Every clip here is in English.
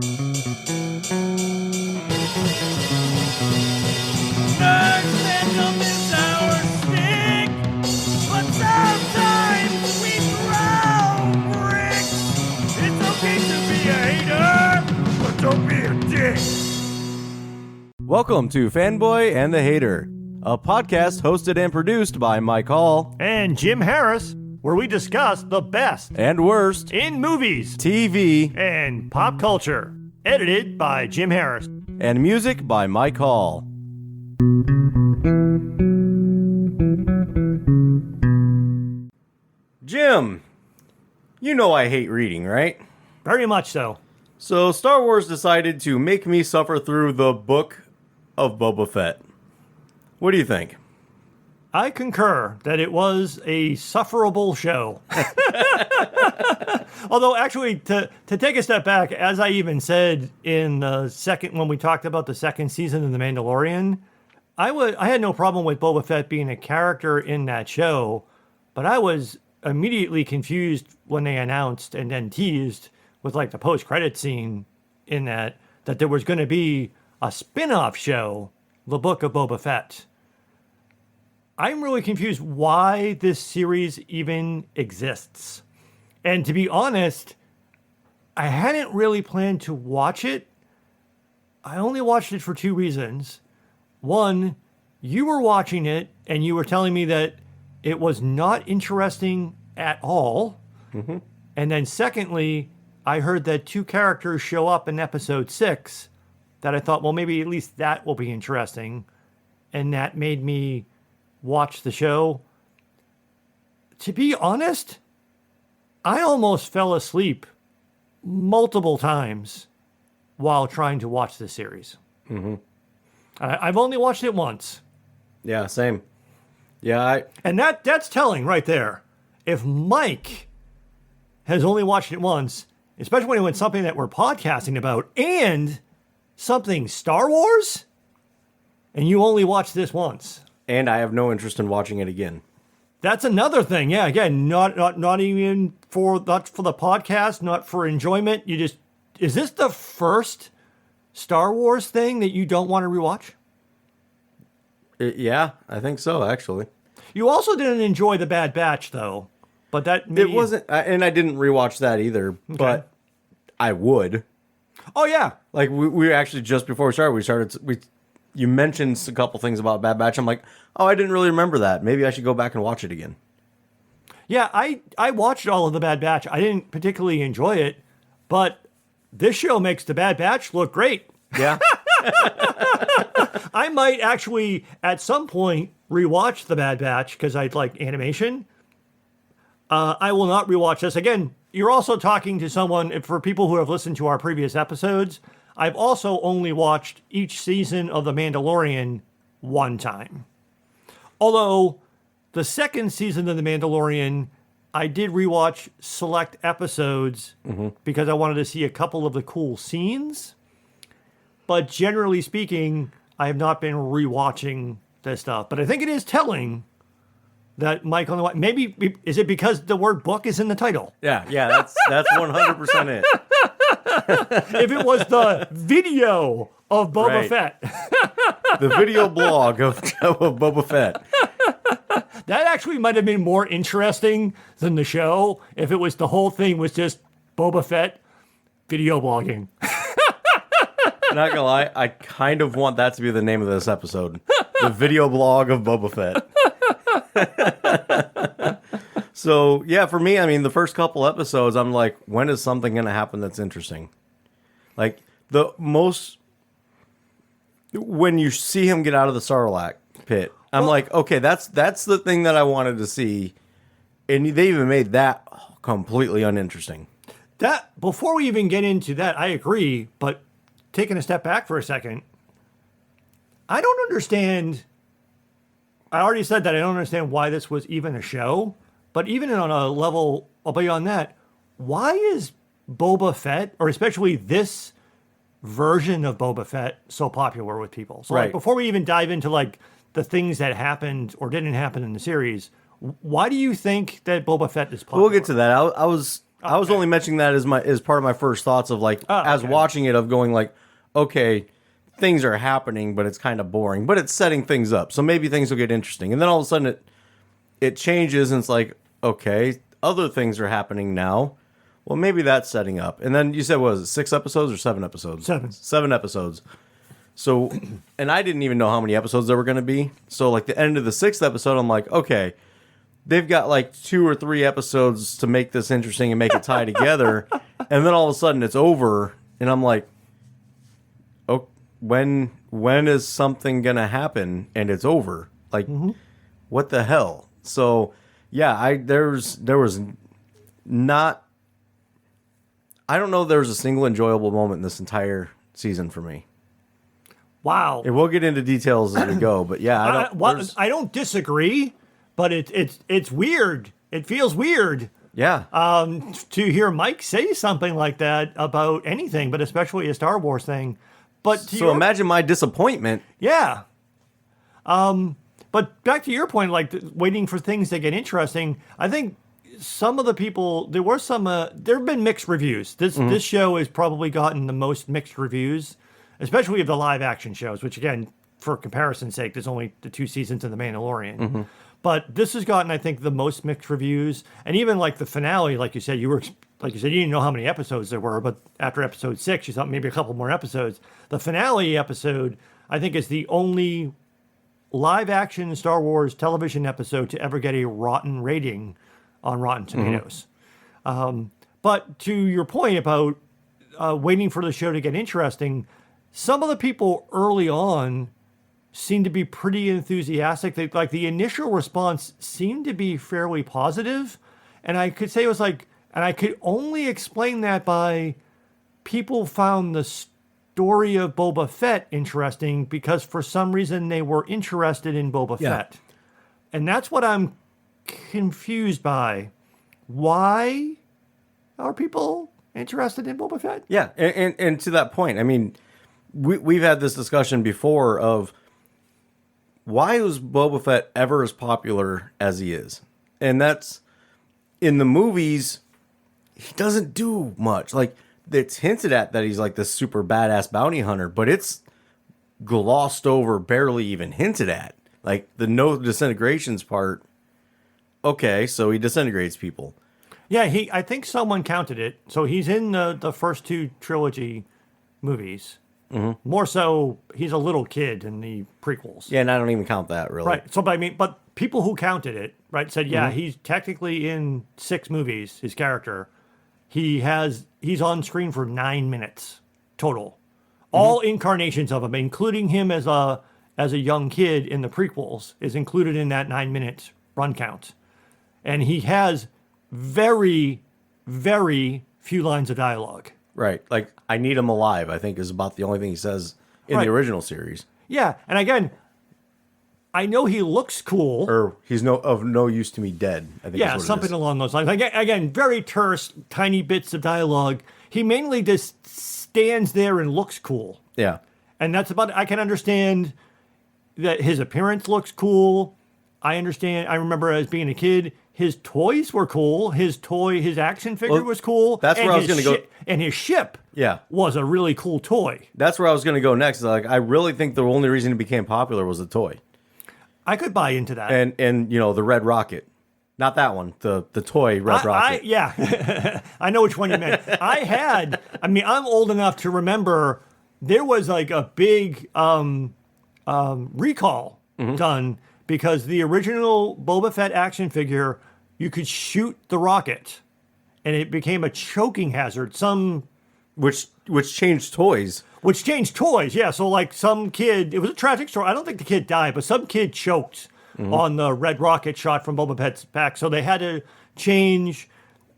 Nerd fandom is our stick, but sometimes we throw bricks. It's okay to be a hater, but don't be a dick. Welcome to Fanboy and the Hater, a podcast hosted and produced by Mike Hall and Jim Harris, where we discuss the best and worst in movies, TV, and pop culture. Edited by Jim Harris. And music by Mike Hall. Jim, you know I hate reading, right? Very much so. So Star Wars decided to make me suffer through the Book of Boba Fett. What do you think? I concur that it was a sufferable show. Although, actually, to take a step back, as I even said in the second, when we talked about the second season of The Mandalorian, I had no problem with Boba Fett being a character in that show, but I was immediately confused when they announced and then teased with like the post-credit scene in that there was going to be a spin-off show, The Book of Boba Fett. I'm really confused why this series even exists. And to be honest, I hadn't really planned to watch it. I only watched it for two reasons. One, you were watching it and you were telling me that it was not interesting at all. Mm-hmm. And then secondly, I heard that two characters show up in episode 6 that I thought, well, maybe at least that will be interesting. And that made me watch the show. To be honest, I almost fell asleep multiple times while trying to watch this series. Mm-hmm. I've only watched it once. Yeah, same. Yeah, and that's telling right there. If Mike has only watched it once, especially when it was something that we're podcasting about and something Star Wars, and you only watched this once. And I have no interest in watching it again. That's another thing. Yeah, again, not even for the podcast, not for enjoyment. Is this the first Star Wars thing that you don't want to rewatch? Yeah, I think so, actually. You also didn't enjoy The Bad Batch, though. But that it wasn't, and I didn't rewatch that either. Okay. But I would. Oh yeah, like we actually just before we started. You mentioned a couple things about Bad Batch. I'm like, oh, I didn't really remember that. Maybe I should go back and watch it again. Yeah, I watched all of The Bad Batch. I didn't particularly enjoy it, but this show makes The Bad Batch look great. Yeah. I might actually, at some point, rewatch The Bad Batch because I like animation. I will not rewatch this. Again, you're also talking to someone, for people who have listened to our previous episodes, I've also only watched each season of The Mandalorian one time. Although, the second season of The Mandalorian, I did rewatch select episodes because I wanted to see a couple of the cool scenes. But generally speaking, I have not been rewatching this stuff. But I think it is telling that Mike only watched. Maybe, is it because the word book is in the title? Yeah, that's 100% it. If it was the video of Boba Fett. The video blog of Boba Fett. That actually might have been more interesting than the show if it was the whole thing was just Boba Fett video blogging. Not gonna lie, I kind of want that to be the name of this episode. The video blog of Boba Fett. So, yeah, for me, I mean, the first couple episodes, I'm like, when is something going to happen that's interesting? Like, when you see him get out of the Sarlacc pit, I'm like, okay, that's the thing that I wanted to see. And they even made that completely uninteresting. That, before we even get into that, I agree, but taking a step back for a second, I don't understand. I already said that I don't understand why this was even a show. But even on a level beyond that, why is Boba Fett, or especially this version of Boba Fett, so popular with people? So like, before we even dive into like the things that happened or didn't happen in the series, why do you think that Boba Fett is popular? We'll get to that. I was only mentioning that as part of my first thoughts of like as watching it of going like, okay, things are happening, but it's kind of boring, but it's setting things up, so maybe things will get interesting, and then all of a sudden it changes and it's like, okay, other things are happening now. Well, maybe that's setting up, and then you said what was it, 6 episodes or 7 episodes? 7 episodes. So, and I didn't even know how many episodes there were going to be. So, like the end of the 6th episode, I'm like, okay, they've got like 2 or 3 episodes to make this interesting and make it tie together. And then all of a sudden it's over. And I'm like, oh, when is something going to happen and it's over? Like, what the hell? So, yeah, there was not, I don't know if there was a single enjoyable moment in this entire season for me. Wow. And we'll get into details as we go, but yeah, I don't disagree, but it's weird. It feels weird. Yeah. To hear Mike say something like that about anything, but especially a Star Wars thing. But imagine my disappointment. Yeah. But back to your point, like waiting for things to get interesting. I think some of the people there have been mixed reviews. This show has probably gotten the most mixed reviews, especially of the live action shows, which again, for comparison's sake, there's only the 2 seasons of The Mandalorian. But this has gotten, I think, the most mixed reviews, and even like the finale, like you said, you didn't know how many episodes there were, but after episode 6, you thought maybe a couple more episodes. The finale episode, I think, is the only live action Star Wars television episode to ever get a rotten rating on Rotten Tomatoes. But to your point about waiting for the show to get interesting, some of the people early on seemed to be pretty enthusiastic. The initial response seemed to be fairly positive. And I could say it was like, and I could only explain that by people found the story of Boba Fett interesting because for some reason they were interested in Boba Fett. And that's what I'm confused by. Why are people interested in Boba Fett? Yeah. And to that point, I mean, we've had this discussion before of why was Boba Fett ever as popular as he is? And that's in the movies, he doesn't do much. Like, it's hinted at that he's like this super badass bounty hunter, but it's glossed over, barely even hinted at. Like, the no disintegrations part, okay, so he disintegrates people. Yeah, I think someone counted it. So he's in the first 2 trilogy movies. More so, he's a little kid in the prequels. Yeah, and I don't even count that, really. Right. So, but people who counted it, right, said, yeah, he's technically in 6 movies, his character. He's on screen for 9 minutes total. All incarnations of him, including him as a young kid in the prequels, is included in that 9-minute run count. And he has very, very few lines of dialogue. Right. Like, I need him alive, I think, is about the only thing he says in the original series. Yeah. And again, I know he looks cool. Or he's of no use to me dead, I think. Yeah, something along those lines. Again, very terse, tiny bits of dialogue. He mainly just stands there and looks cool. Yeah. And that's about it. I can understand that his appearance looks cool. I remember as being a kid, his toys were cool. His action figure was cool. That's where I was going to go. And his ship was a really cool toy. That's where I was going to go next. Like, I really think the only reason it became popular was the toy. I could buy into that. And the Red Rocket. Not that one. The toy Red Rocket. Yeah. I know which one you meant. I'm old enough to remember there was like a big recall done because the original Boba Fett action figure, you could shoot the rocket and it became a choking hazard. Which changed toys. Which changed toys, yeah. So like some kid, it was a tragic story. I don't think the kid died, but some kid choked on the red rocket shot from Boba Fett's pack. So they had to change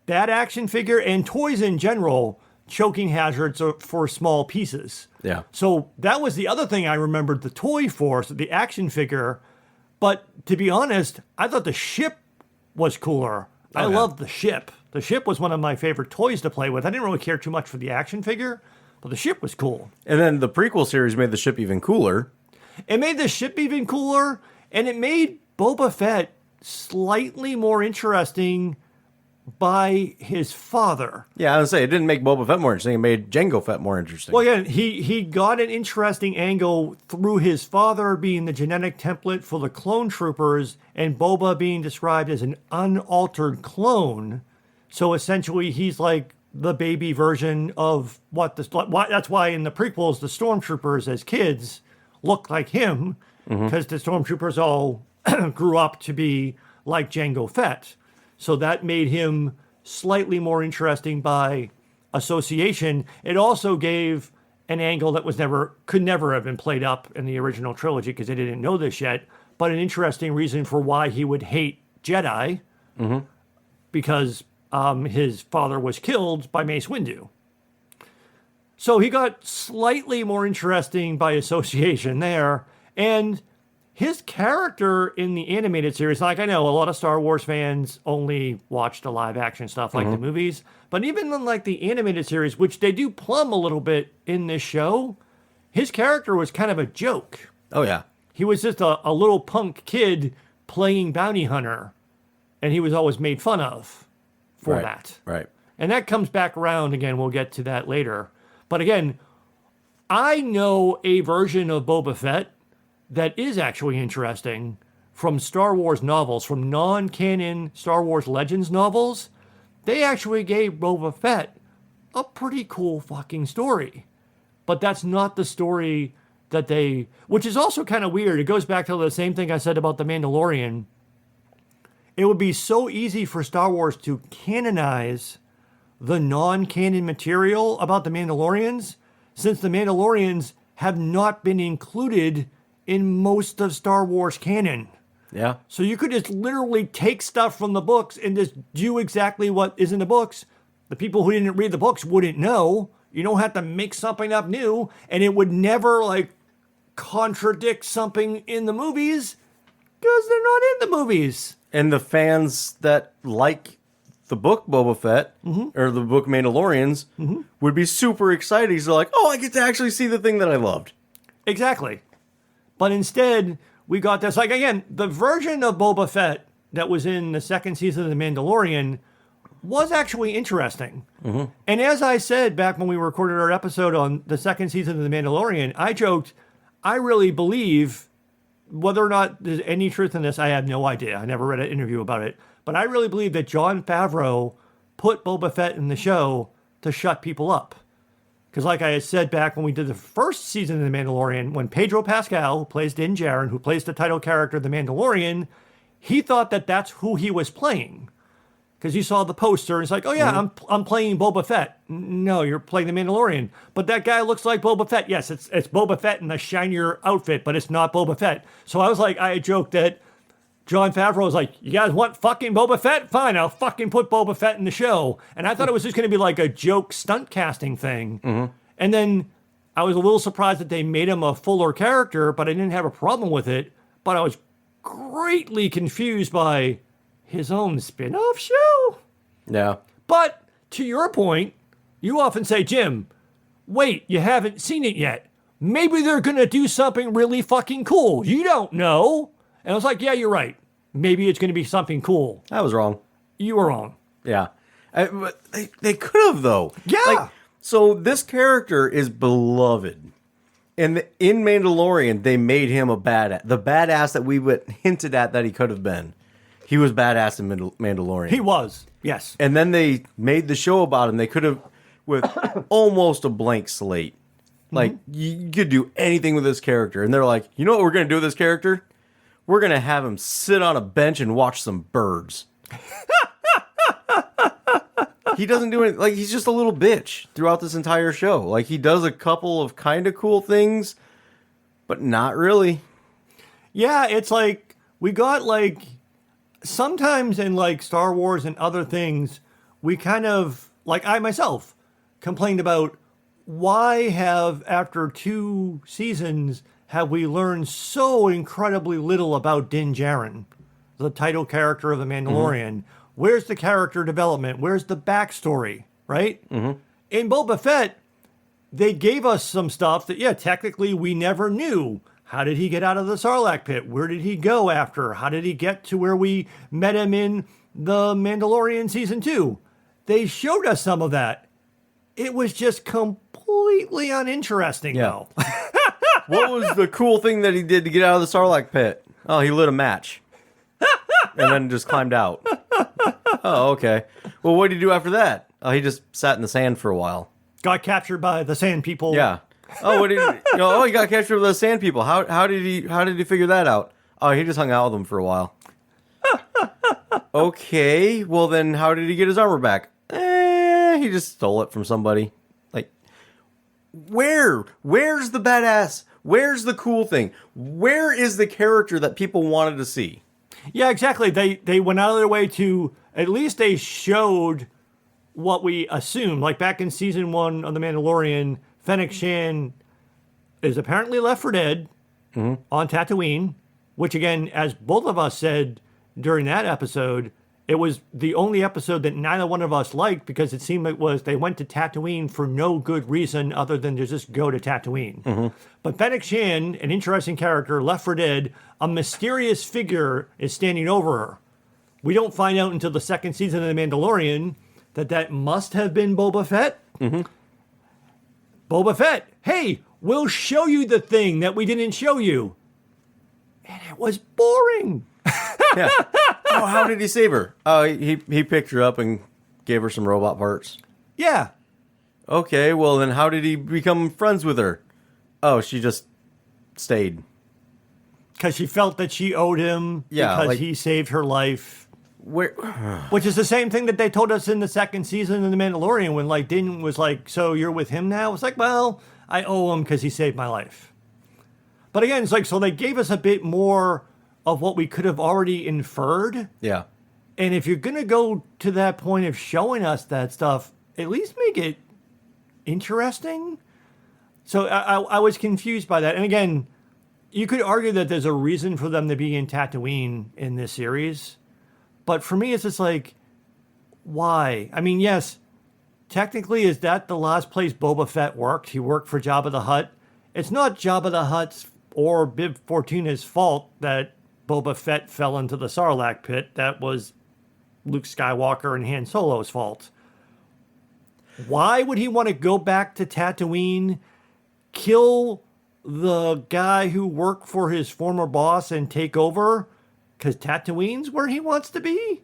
that action figure and toys in general, choking hazards for small pieces. Yeah. So that was the other thing I remembered the toy for, so the action figure. But to be honest, I thought the ship was cooler. I loved the ship. The ship was one of my favorite toys to play with. I didn't really care too much for the action figure, but the ship was cool. And then the prequel series made the ship even cooler. It made the ship even cooler, and it made Boba Fett slightly more interesting by his father. Yeah, I was say it didn't make Boba Fett more interesting. It made Jango Fett more interesting. Well, again, he got an interesting angle through his father being the genetic template for the clone troopers and Boba being described as an unaltered clone. So essentially, he's like the baby version of that's why in the prequels, the stormtroopers as kids look like him, because the stormtroopers all grew up to be like Jango Fett. So that made him slightly more interesting by association. It also gave an angle that could never have been played up in the original trilogy because they didn't know this yet, but an interesting reason for why he would hate Jedi, because his father was killed by Mace Windu. So he got slightly more interesting by association there, and his character in the animated series, like I know a lot of Star Wars fans only watch the live action stuff like the movies, but even in like the animated series, which they do plumb a little bit in this show, his character was kind of a joke. Oh, yeah. He was just a little punk kid playing bounty hunter, and he was always made fun of for that. Right. And that comes back around again. We'll get to that later. But again, I know a version of Boba Fett that is actually interesting from Star Wars novels, from non-canon Star Wars Legends novels. They actually gave Boba Fett a pretty cool fucking story. But that's not the story that which is also kind of weird. It goes back to the same thing I said about The Mandalorian. It would be so easy for Star Wars to canonize the non-canon material about the Mandalorians, since the Mandalorians have not been included in most of Star Wars canon. Yeah. So you could just literally take stuff from the books and just do exactly what is in the books. The people who didn't read the books wouldn't know. You don't have to make something up new, and it would never contradict something in the movies because they're not in the movies. And the fans that like the book Boba Fett or the book Mandalorians would be super excited. He's like, oh, I get to actually see the thing that I loved. Exactly. But instead, we got this, again, the version of Boba Fett that was in the second season of The Mandalorian was actually interesting. And as I said back when we recorded our episode on the second season of The Mandalorian, I joked, I really believe, whether or not there's any truth in this, I have no idea. I never read an interview about it. But I really believe that Jon Favreau put Boba Fett in the show to shut people up. Because like I had said back when we did the first season of The Mandalorian, when Pedro Pascal, who plays Din Djarin, who plays the title character of The Mandalorian, he thought that that's who he was playing. Because he saw the poster and it's like, oh yeah, I'm playing Boba Fett. No, you're playing The Mandalorian. But that guy looks like Boba Fett. Yes, it's Boba Fett in a shinier outfit, but it's not Boba Fett. So I joked that Jon Favreau was like, you guys want fucking Boba Fett? Fine, I'll fucking put Boba Fett in the show. And I thought it was just going to be like a joke stunt casting thing. And then I was a little surprised that they made him a fuller character, but I didn't have a problem with it. But I was greatly confused by his own spin-off show. Yeah. But to your point, you often say, Jim, wait, you haven't seen it yet. Maybe they're going to do something really fucking cool. You don't know. And I was like, yeah, you're right. Maybe it's going to be something cool. I was wrong. You were wrong. Yeah. But they could have, though. Yeah. So this character is beloved. And in Mandalorian, they made him a badass. The badass that we hinted at that he could have been. He was badass in Mandalorian. He was, yes. And then they made the show about him. They could have, with almost a blank slate. Like, you could do anything with this character. And they're like, you know what we're going to do with this character? We're going to have him sit on a bench and watch some birds. He doesn't do it. Like, he's just a little bitch throughout this entire show. Like, he does a couple of kind of cool things, but not really. Yeah, it's like, we got sometimes in Star Wars and other things, we kind of, I myself, complained about why after 2 seasons, have we learned so incredibly little about Din Djarin, the title character of The Mandalorian? Where's the character development? Where's the backstory, right? In Boba Fett, they gave us some stuff that, technically we never knew. How did he get out of the Sarlacc pit? Where did he go after? How did he get to where we met him in The Mandalorian Season 2. They showed us some of that. It was just completely uninteresting, though. What was the cool thing that he did to get out of the Sarlacc pit? Oh, he lit a match. And then just climbed out. Oh, okay. Well, what did he do after that? Oh, he just sat in the sand for a while. Got captured by the Sand People. Yeah. Oh, what did he, he got captured by the Sand People. How did he figure that out? Oh, he just hung out with them for a while. Okay. Well, then how did he get his armor back? He just stole it from somebody. Like, where's the badass? Where's the cool thing? Where is the character that people wanted to see? Yeah, exactly. They went out of their way to, at least they showed what we assumed. Like back in season 1 of The Mandalorian, Fennec Shand is apparently left for dead on Tatooine, which again, as both of us said during that episode, it was the only episode that neither one of us liked because it seemed like they went to Tatooine for no good reason other than to just go to Tatooine. But Fennec Shand, an interesting character, left for dead, a mysterious figure is standing over her. We don't find out until the second season of The Mandalorian that must have been Boba Fett. Boba Fett, hey, we'll show you the thing that we didn't show you. And it was boring. Yeah. Oh, how did he save her? Oh, he picked her up and gave her some robot parts. Yeah. Okay, well then how did he become friends with her? Oh, she just stayed. Because she felt that she owed him because he saved her life. Which is the same thing that they told us in the second season of The Mandalorian when Din was like, so you're with him now? It's like, well, I owe him because he saved my life. But again, it's like, so they gave us a bit more of what we could have already inferred. Yeah. And if you're going to go to that point of showing us that stuff, at least make it interesting. So I was confused by that. And again, you could argue that there's a reason for them to be in Tatooine in this series. But for me, it's just like, why? I mean, yes, technically, is that the last place Boba Fett worked? He worked for Jabba the Hutt. It's not Jabba the Hutt's or Bib Fortuna's fault that Boba Fett fell into the Sarlacc pit. That was Luke Skywalker and Han Solo's fault. Why would he want to go back to Tatooine, kill the guy who worked for his former boss and take over? Because Tatooine's where he wants to be?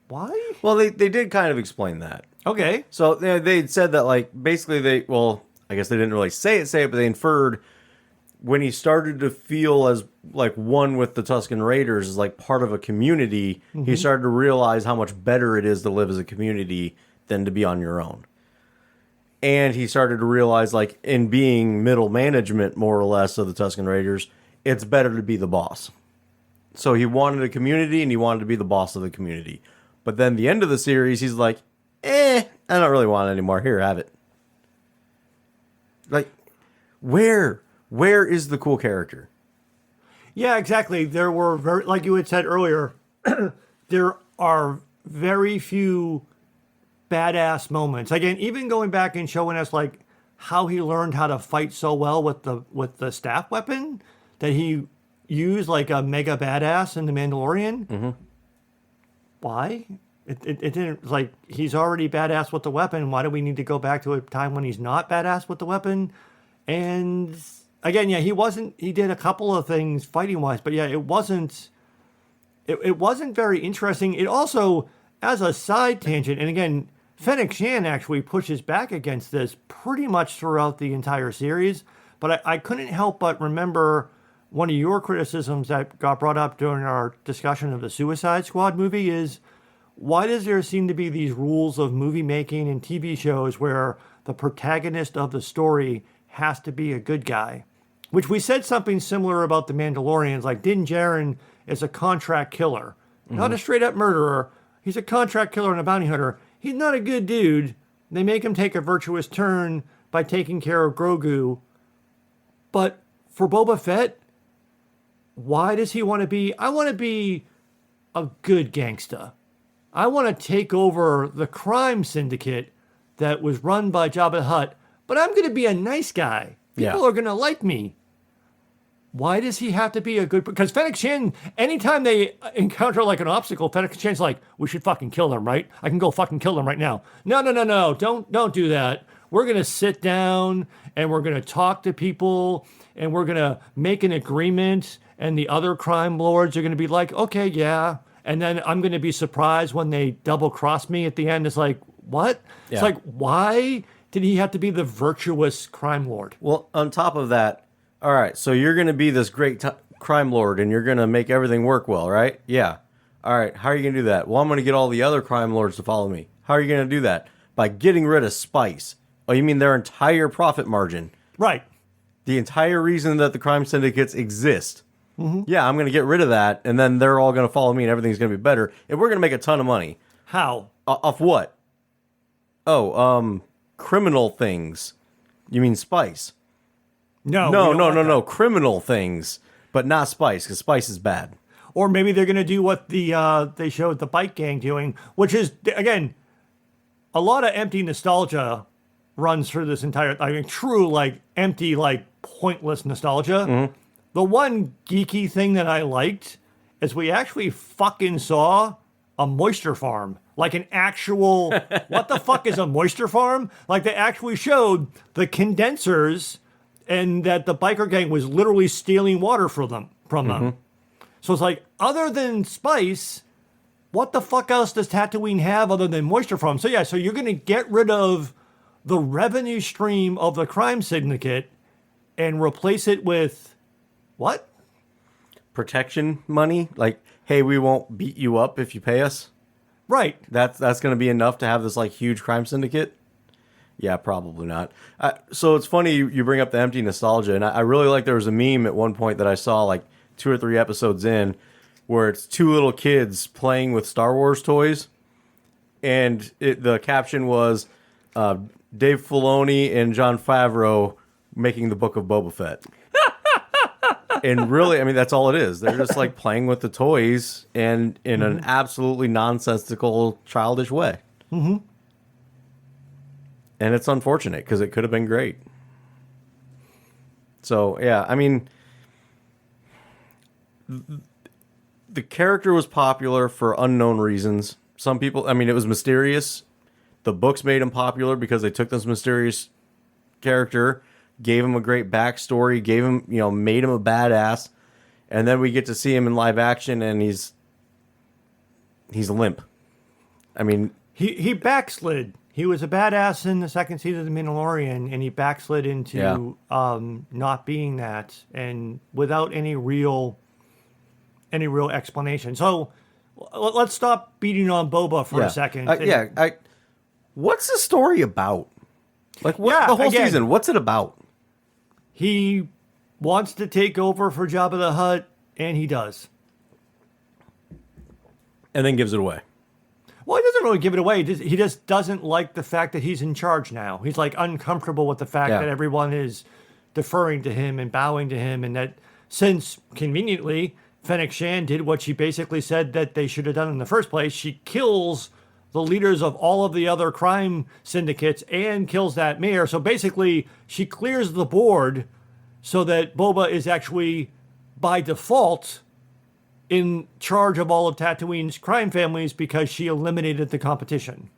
Why? Well, they did kind of explain that. Okay. So they said that, basically I guess they didn't really say it, but they inferred when he started to feel as, one with the Tusken Raiders, as, part of a community, he started to realize how much better it is to live as a community than to be on your own. And he started to realize, in being middle management, more or less, of the Tusken Raiders, it's better to be the boss. So he wanted a community, and he wanted to be the boss of the community. But then the end of the series, he's like, I don't really want it anymore. Here, have it. Where is the cool character? Yeah, exactly. There were, like you had said earlier, there are very few badass moments. Again, even going back and showing us how he learned how to fight so well with the staff weapon that he used like a mega badass in The Mandalorian. Why? It didn't, he's already badass with the weapon. Why do we need to go back to a time when he's not badass with the weapon? And again, yeah, he did a couple of things fighting wise, but yeah, it wasn't very interesting. It also, as a side tangent, and again, Fennec Shand actually pushes back against this pretty much throughout the entire series, but I couldn't help but remember one of your criticisms that got brought up during our discussion of the Suicide Squad movie is, why does there seem to be these rules of movie making and TV shows where the protagonist of the story has to be a good guy? Which we said something similar about the Mandalorians. Din Djarin is a contract killer. Not a straight up murderer. He's a contract killer and a bounty hunter. He's not a good dude. They make him take a virtuous turn by taking care of Grogu. But for Boba Fett, why does he want to be? I want to be a good gangsta. I want to take over the crime syndicate that was run by Jabba the Hutt, but I'm going to be a nice guy. People are going to like me. why does he have to be a good? Because Fennec Shan, anytime they encounter like an obstacle, Fennec Shan's like, we should fucking kill them, right? I can go fucking kill them right now. No, no, no, no, don't do that. We're gonna sit down and we're gonna talk to people and we're gonna make an agreement. And the other crime lords are gonna be like, okay, yeah. And then I'm gonna be surprised when they double cross me at the end. It's like, what? Yeah. It's like, why did he have to be the virtuous crime lord? Well, on top of that, all right, so you're going to be this great crime lord and you're going to make everything work well, right? Yeah. All right, how are you going to do that? Well, I'm going to get all the other crime lords to follow me. How are you going to do that? By getting rid of Spice. Oh, you mean their entire profit margin? Right. The entire reason that the crime syndicates exist. Mm-hmm. Yeah, I'm going to get rid of that, and then they're all going to follow me and everything's going to be better. And we're going to make a ton of money. How? Off what? Oh, criminal things. You mean Spice? No. Criminal things, but not Spice, because Spice is bad. Or maybe they're going to do what they showed the Bike Gang doing, which is, again, a lot of empty nostalgia runs through this entire, I mean, true, like, empty, like, pointless nostalgia. Mm-hmm. The one geeky thing that I liked is we actually fucking saw a moisture farm. Like an actual, what the fuck is a moisture farm? Like they actually showed the condensers and that the biker gang was literally stealing water from them. So it's like, other than Spice, what the fuck else does Tatooine have other than moisture farms? So yeah, so you're going to get rid of the revenue stream of the crime syndicate and replace it with what? Protection money? Like, hey, we won't beat you up if you pay us? Right. That's going to be enough to have this like huge crime syndicate? Yeah, probably not. So it's funny you bring up the empty nostalgia, and I really like there was a meme at one point that I saw like 2 or 3 episodes in where it's 2 little kids playing with Star Wars toys, and the caption was Dave Filoni and Jon Favreau making the Book of Boba Fett. And really, I mean, that's all it is. They're just like playing with the toys and in an absolutely nonsensical, childish way. Mm-hmm. And it's unfortunate because it could have been great. So, yeah, I mean, the character was popular for unknown reasons. Some people, I mean, it was mysterious. The books made him popular because they took this mysterious character, gave him a great backstory, gave him, made him a badass, and then we get to see him in live action, and he's limp. I mean, he backslid. He was a badass in the second season of The Mandalorian, and he backslid into not being that, and without any real explanation. So let's stop beating on Boba for a second. What's the story about? Like, what the whole season? What's it about? He wants to take over for Jabba the Hutt, and he does. And then gives it away. Well, he doesn't really give it away. He just doesn't like the fact that he's in charge now. He's like uncomfortable with the fact that everyone is deferring to him and bowing to him, and that since conveniently Fennec Shan did what she basically said that they should have done in the first place, she kills the leaders of all of the other crime syndicates and kills that mayor. So basically, she clears the board so that Boba is actually, by default, in charge of all of Tatooine's crime families because she eliminated the competition.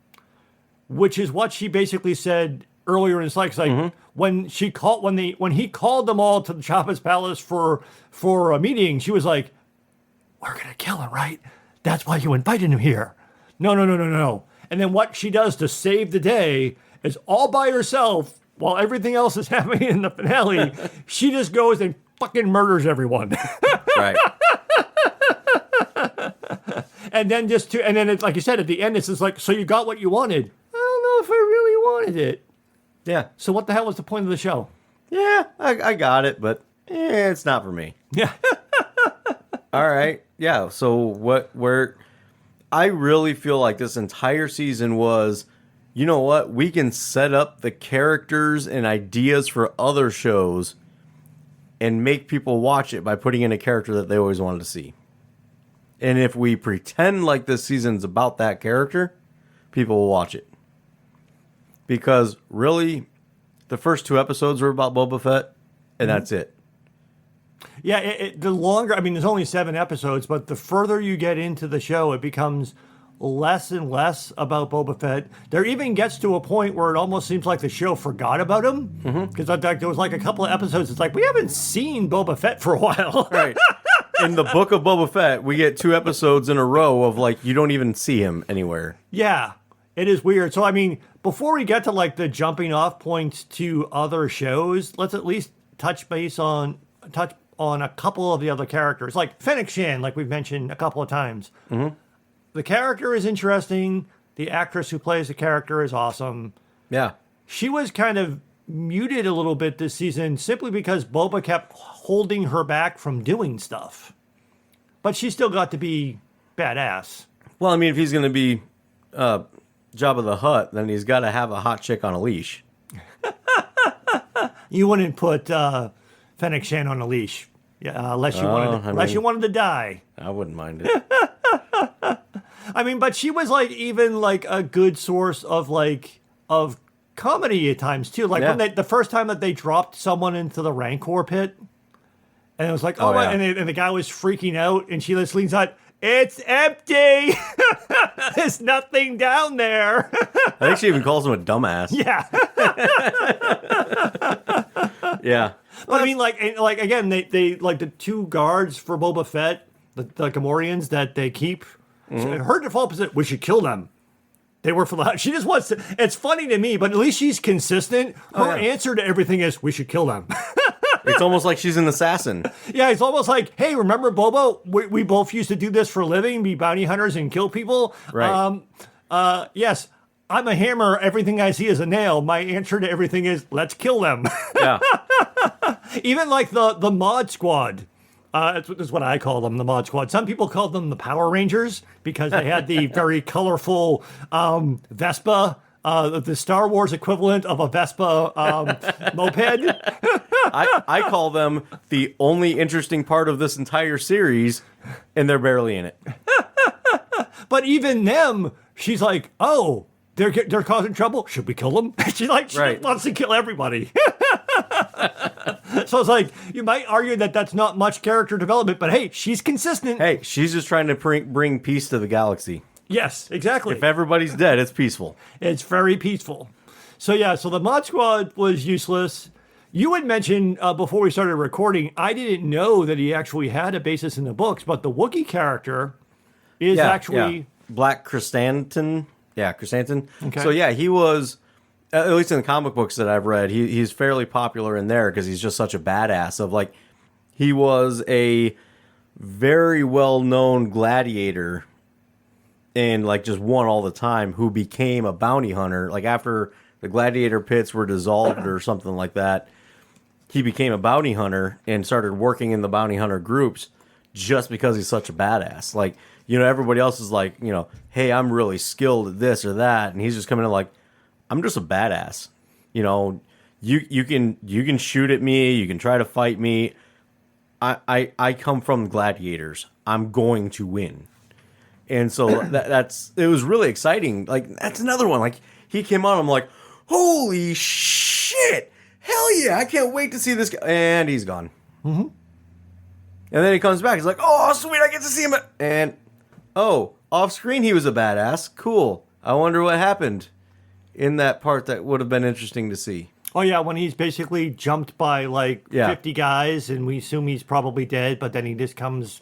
Which is what she basically said earlier in his life. Like when he called them all to the Jabba's palace for a meeting, she was like, "We're gonna kill him, right? That's why you invited him here." No. And then what she does to save the day is all by herself, while everything else is happening in the finale, she just goes and fucking murders everyone. Right. And then it's like you said, at the end, it's just like, so you got what you wanted. I don't know if I really wanted it. Yeah. So what the hell was the point of the show? Yeah, I got it, but it's not for me. Yeah. All right. Yeah. So I really feel like this entire season was, you know what? We can set up the characters and ideas for other shows and make people watch it by putting in a character that they always wanted to see. And if we pretend like this season's about that character, people will watch it. Because really, the first 2 episodes were about Boba Fett, and that's it. Yeah, the longer, I mean, there's only 7 episodes, but the further you get into the show, it becomes less and less about Boba Fett. There even gets to a point where it almost seems like the show forgot about him. Because there was like a couple of episodes, it's like, we haven't seen Boba Fett for a while. Right. In the Book of Boba Fett, we get 2 episodes in a row of like, you don't even see him anywhere. Yeah, it is weird. So, I mean, before we get to like the jumping off points to other shows, let's at least touch on a couple of the other characters, like Fennec Shand, like we've mentioned a couple of times. The character is interesting. The actress who plays the character is awesome. Yeah. She was kind of muted a little bit this season simply because Boba kept holding her back from doing stuff. But she still got to be badass. Well, I mean, if he's going to be Jabba the Hutt, then he's got to have a hot chick on a leash. You wouldn't put Fennec Shand on a leash, unless you wanted to die. I wouldn't mind it. I mean, but she was like even like a good source of comedy at times too. Like when the first time that they dropped someone into the Rancor pit, and it was like, and the guy was freaking out, and she just leans out, "It's empty. There's nothing down there." I think she even calls him a dumbass. Yeah. Yeah. But I mean, like again, they like the 2 guards for Boba Fett, the Gamorreans that they keep. Her default position, we should kill them. They were for the. She just wants to. It's funny to me, but at least she's consistent. Her answer to everything is, we should kill them. It's almost like she's an assassin. Yeah, it's almost like, hey, remember Boba? We both used to do this for a living, be bounty hunters and kill people. Right. Yes, I'm a hammer. Everything I see is a nail. My answer to everything is, let's kill them. Yeah. Even like the mod squad. That's what I call them, the mod squad. Some people call them the Power Rangers because they had the very colorful Vespa, the Star Wars equivalent of a Vespa moped. I call them the only interesting part of this entire series, and they're barely in it. But even them, she's like, oh, they're causing trouble. Should we kill them? She wants to kill everybody. So it's like, you might argue that that's not much character development, but hey, she's consistent. Hey, she's just trying to bring peace to the galaxy. Yes, exactly. If everybody's dead, it's peaceful. It's very peaceful. So yeah, so the mod squad was useless. You had mentioned before we started recording, I didn't know that he actually had a basis in the books, but the Wookiee character is actually... Black Chrysanthemum. Yeah, Chrysanthemum. Okay. So yeah, he was... At least in the comic books that I've read, he's fairly popular in there because he's just such a badass. Of like, he was a very well-known gladiator and like just won all the time, who became a bounty hunter. Like after the gladiator pits were dissolved or something like that, he became a bounty hunter and started working in the bounty hunter groups just because he's such a badass. Like, everybody else is like, hey, I'm really skilled at this or that, and he's just coming in like, I'm just a badass. You can shoot at me. You can try to fight me. I come from gladiators. I'm going to win. And so it was really exciting. Like, that's another one. Like, he came on. I'm like, holy shit. Hell yeah. I can't wait to see this guy. And he's gone. Mm-hmm. And then he comes back. He's like, oh, sweet. I get to see him. And, off screen, he was a badass. Cool. I wonder what happened in that part that would have been interesting to see. Oh, yeah, when he's basically jumped by, 50 guys, and we assume he's probably dead, but then he just comes...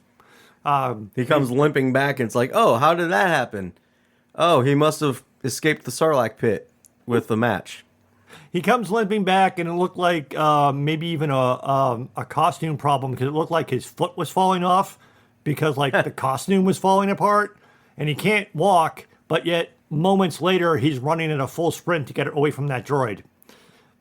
he comes limping back, and it's like, oh, how did that happen? Oh, he must have escaped the Sarlacc pit with the match. He comes limping back, and it looked like maybe even a costume problem, because it looked like his foot was falling off, because, the costume was falling apart, and he can't walk, but yet... moments later, he's running at a full sprint to get away from that droid.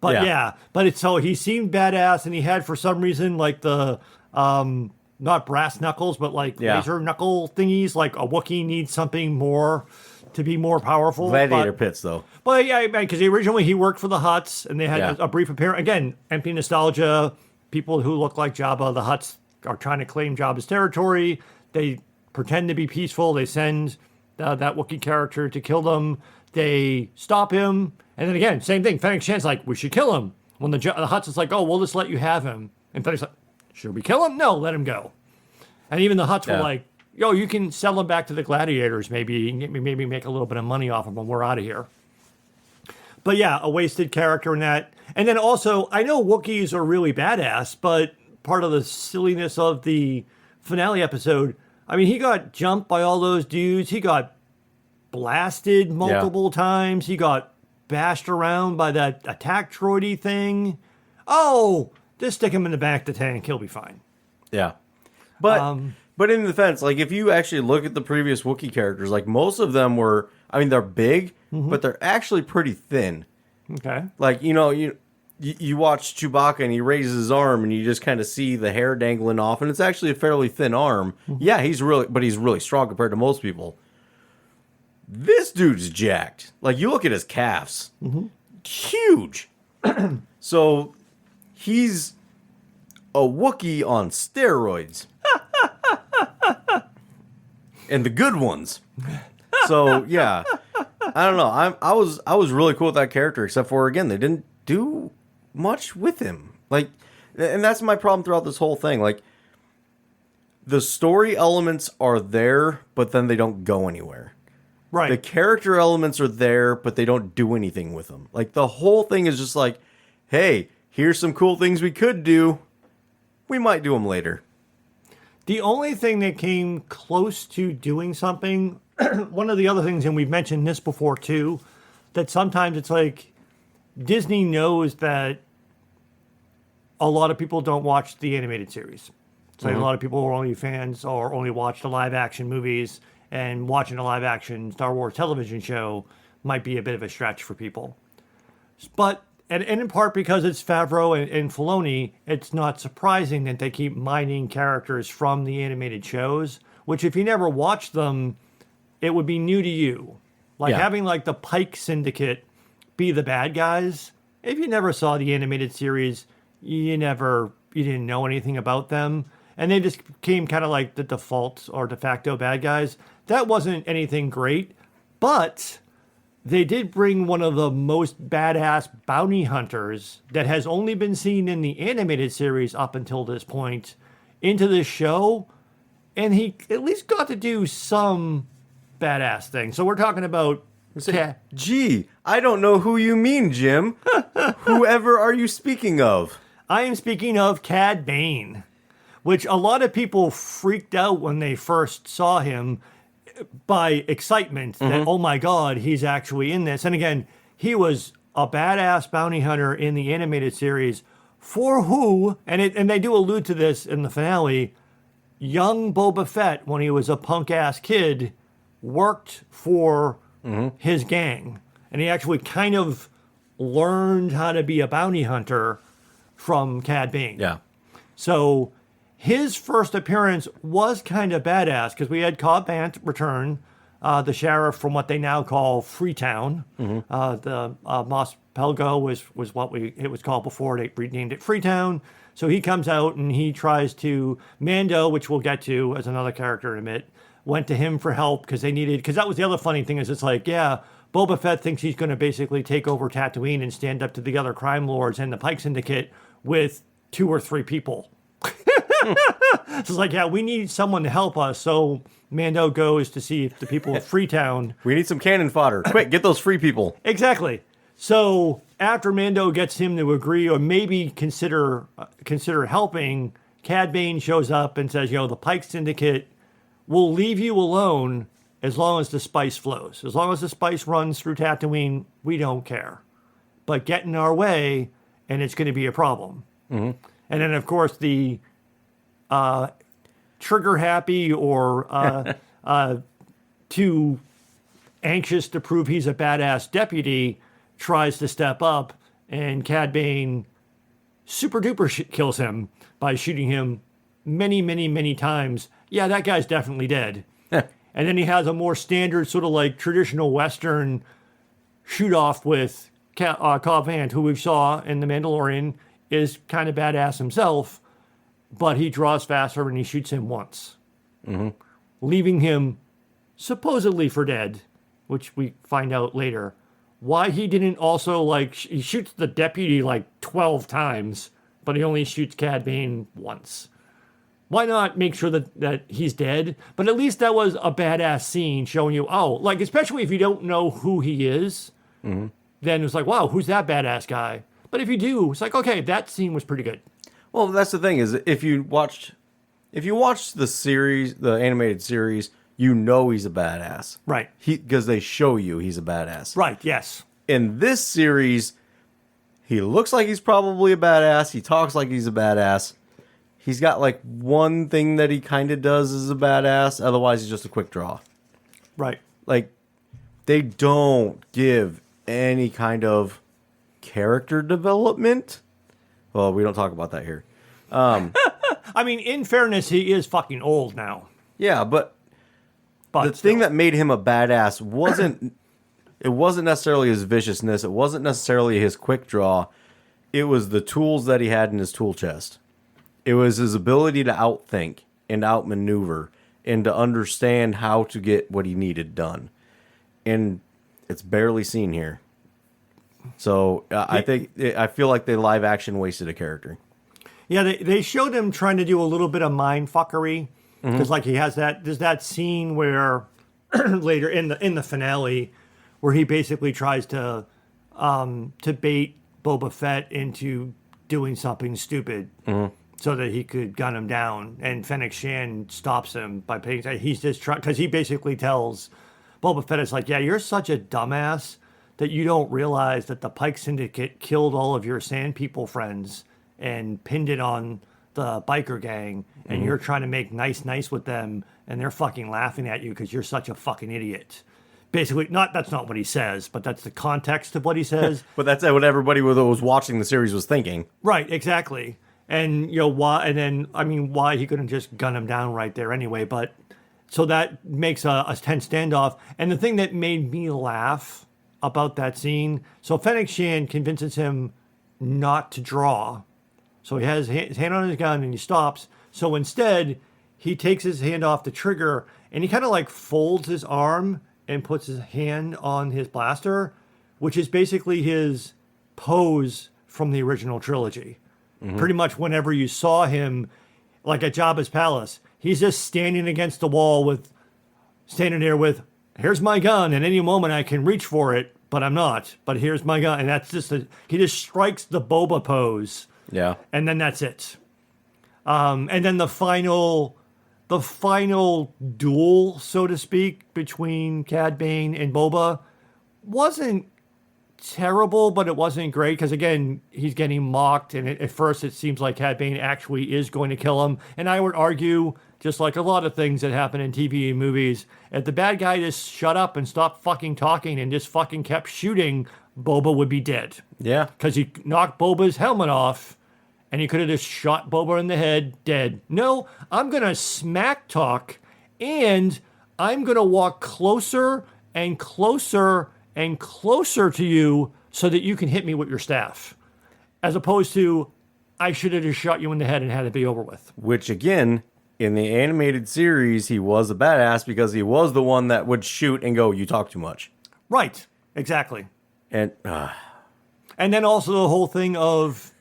But so he seemed badass, and he had, for some reason, the, not brass knuckles, but laser knuckle thingies. Like a Wookiee needs something more to be more powerful. Gladiator pits, though. But yeah, because originally he worked for the Hutts, and they had a brief appearance. Again, empty nostalgia. People who look like Jabba, the Hutts, are trying to claim Jabba's territory. They pretend to be peaceful. They send... that Wookiee character to kill them. They stop him. And then again, same thing. Fennec Shand's like, we should kill him. When the Hutts is like, oh, we'll just let you have him. And Fennec's like, Should we kill him? No, let him go. And even the Hutts were like, yo, you can sell him back to the gladiators, maybe make a little bit of money off of him. We're out of here. But yeah, a wasted character in that. And then also, I know Wookiees are really badass, but part of the silliness of the finale episode, I mean, he got jumped by all those dudes. He got blasted multiple times. He got bashed around by that attack droidy thing. Oh, just stick him in the back of the tank. He'll be fine. Yeah. But in defense, like if you actually look at the previous Wookiee characters, like most of them were, I mean, they're big, but they're actually pretty thin. Okay. Like, you watch Chewbacca and he raises his arm and you just kind of see the hair dangling off, and it's actually a fairly thin arm. Yeah, he's really strong compared to most people. This dude's jacked. Like, you look at his calves. Huge. So, he's a Wookiee on steroids. And the good ones. So, yeah. I don't know. I was really cool with that character, except for, again, they didn't do much with him. Like, and that's my problem throughout this whole thing. Like, the story elements are there, but then they don't go anywhere. Right. The character elements are there, but they don't do anything with them. Like, the whole thing is just like, hey, here's some cool things we could do. We might do them later. The only thing that came close to doing something, one of the other things, and we've mentioned this before too, that sometimes it's like Disney knows that a lot of people don't watch the animated series. So a lot of people are only fans or only watch the live action movies, and watching a live action Star Wars television show might be a bit of a stretch for people. But, and in part because it's Favreau and Filoni, it's not surprising that they keep mining characters from the animated shows, which if you never watched them, it would be new to you. Like having like the Pike Syndicate be the bad guys. If you never saw the animated series, you didn't know anything about them. And they just became kind of like the default or de facto bad guys. That wasn't anything great, but they did bring one of the most badass bounty hunters that has only been seen in the animated series up until this point into this show. And he at least got to do some badass thing. So we're talking about... Gee, I don't know who you mean, Jim. Whoever are you speaking of? I am speaking of Cad Bane, which a lot of people freaked out when they first saw him by excitement that, oh my God, he's actually in this. And again, he was a badass bounty hunter in the animated series for who, and they do allude to this in the finale, young Boba Fett, when he was a punk-ass kid, worked for his gang. And he actually kind of learned how to be a bounty hunter from Cad Bane. Yeah. So his first appearance was kind of badass because we had Cobb Vanth return, the sheriff from what they now call Freetown. The Mos Pelgo was what it was called before they renamed it Freetown. So he comes out and he tries to, Mando, which we'll get to as another character in a bit, went to him for help because that was the other funny thing is it's like, yeah, Boba Fett thinks he's going to basically take over Tatooine and stand up to the other crime lords and the Pike Syndicate with 2 or 3 people. So it's like, yeah, we need someone to help us. So Mando goes to see if the people of Freetown... We need some cannon fodder. Quick, get those free people. Exactly. So after Mando gets him to agree or maybe consider helping, Cad Bane shows up and says, the Pike Syndicate will leave you alone as long as the spice flows. As long as the spice runs through Tatooine, we don't care. But get in our way, and it's going to be a problem. And then, of course, the trigger-happy or too anxious to prove he's a badass deputy tries to step up, and Cad Bane super-duper kills him by shooting him many, many, many times. Yeah, that guy's definitely dead. And then he has a more standard sort of like traditional Western shoot-off with Cobb Vanth, who we saw in The Mandalorian, is kind of badass himself, but he draws faster and he shoots him once, leaving him supposedly for dead, which we find out later. Why he didn't also, he shoots the deputy 12 times but he only shoots Cad Bane once. Why not make sure that he's dead? But at least that was a badass scene showing you, like, especially if you don't know who he is, then it's like, wow, who's that badass guy? But if you do, it's like, okay, that scene was pretty good. Well, that's the thing is, if you watch the series, the animated series, you know he's a badass. Right. Because they show you he's a badass. Right, yes. In this series, he looks like he's probably a badass. He talks like he's a badass. He's got like one thing that he kind of does as a badass. Otherwise, he's just a quick draw. Right. Like, they don't give any kind of character development. Well, we don't talk about that here. I mean, in fairness, he is fucking old now. Yeah, but the still. thing that made him a badass wasn't necessarily his viciousness. It wasn't necessarily his quick draw. It was the tools that he had in his tool chest. It was his ability to outthink and outmaneuver and to understand how to get what he needed done. And it's barely seen here. So I feel like they live action wasted a character. Yeah, they showed him trying to do a little bit of mind fuckery. Because like there's that scene where later in the finale where he basically tries to bait Boba Fett into doing something stupid. So that he could gun him down, and Fennec Shand stops him by paying. He's just trying because he basically tells Boba Fett, "It's like, yeah, you're such a dumbass that you don't realize that the Pike Syndicate killed all of your Sand People friends and pinned it on the biker gang, and you're trying to make nice with them, and they're fucking laughing at you because you're such a fucking idiot." Basically, that's not what he says, but that's the context of what he says. But that's what everybody that was watching the series was thinking. Right, exactly. And why he couldn't just gun him down right there anyway, but so that makes a tense standoff. And the thing that made me laugh about that scene, so Fennec Shand convinces him not to draw. So he has his hand on his gun and he stops. So instead, he takes his hand off the trigger and he kind of like folds his arm and puts his hand on his blaster, which is basically his pose from the original trilogy. Pretty much whenever you saw him, like at Jabba's palace, he's just standing against the wall standing there with, here's my gun, and any moment I can reach for it, but I'm not. But here's my gun, and that's he just strikes the Boba pose. Yeah. And then that's it. And then the final duel, so to speak, between Cad Bane and Boba wasn't terrible, but it wasn't great because, again, he's getting mocked, and at first it seems like Cad Bane actually is going to kill him. And I would argue, just like a lot of things that happen in TV and movies, if the bad guy just shut up and stopped fucking talking and just fucking kept shooting, Boba would be dead. Yeah. Because he knocked Boba's helmet off, and he could have just shot Boba in the head, dead. No, I'm going to smack talk, and I'm going to walk closer and closer and closer to you so that you can hit me with your staff. As opposed to, I should have just shot you in the head and had it be over with. Which, again, in the animated series, he was a badass because he was the one that would shoot and go, you talk too much. Right, exactly. And then also the whole thing of,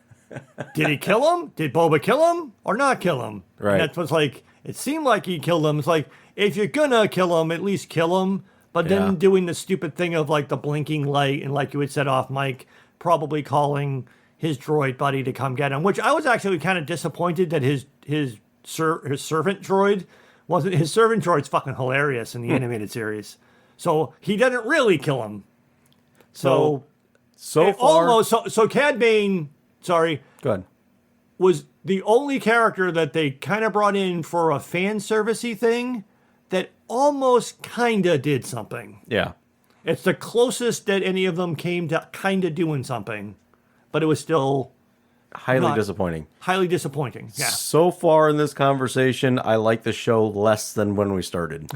did he kill him? Did Boba kill him or not kill him? Right. And that's what's like, it seemed like he killed him. It's like, if you're gonna kill him, at least kill him. But then doing the stupid thing of like the blinking light and like you had said off mic, probably calling his droid buddy to come get him, which I was actually kind of disappointed that his servant droid wasn't. His servant droid's fucking hilarious in the animated series. So he didn't really kill him. So far, almost. So Cad Bane, sorry, go ahead, was the only character that they kind of brought in for a fan servicey thing that almost kind of did something. Yeah. It's the closest that any of them came to kind of doing something, but it was still highly disappointing. Highly disappointing. Yeah. So far in this conversation, I like the show less than when we started.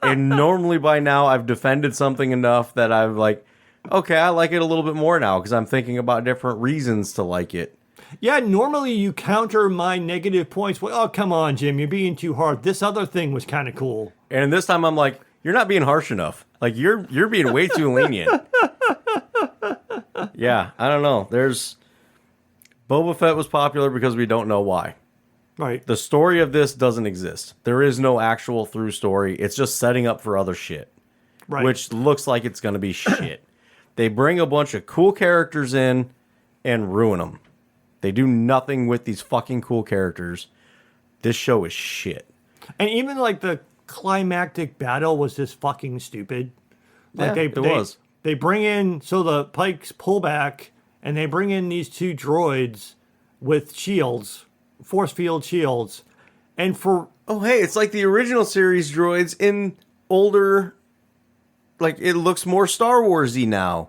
And normally by now I've defended something enough that I'm like, okay, I like it a little bit more now because I'm thinking about different reasons to like it. Yeah, normally you counter my negative points with, oh, come on, Jim, you're being too hard. This other thing was kind of cool. And this time I'm like, you're not being harsh enough. Like, you're being way too lenient. Yeah, I don't know. Boba Fett was popular because we don't know why. Right. The story of this doesn't exist. There is no actual through story. It's just setting up for other shit. Right. Which looks like it's going to be shit. They bring a bunch of cool characters in and ruin them. They do nothing with these fucking cool characters. This show is shit. And even like the climactic battle was just fucking stupid. Like Yeah, it was. They bring in, so the Pikes pull back, and they bring in these two droids with shields, force field shields. And for... Oh, hey, it's like the original series droids in older... Like, it looks more Star Wars-y now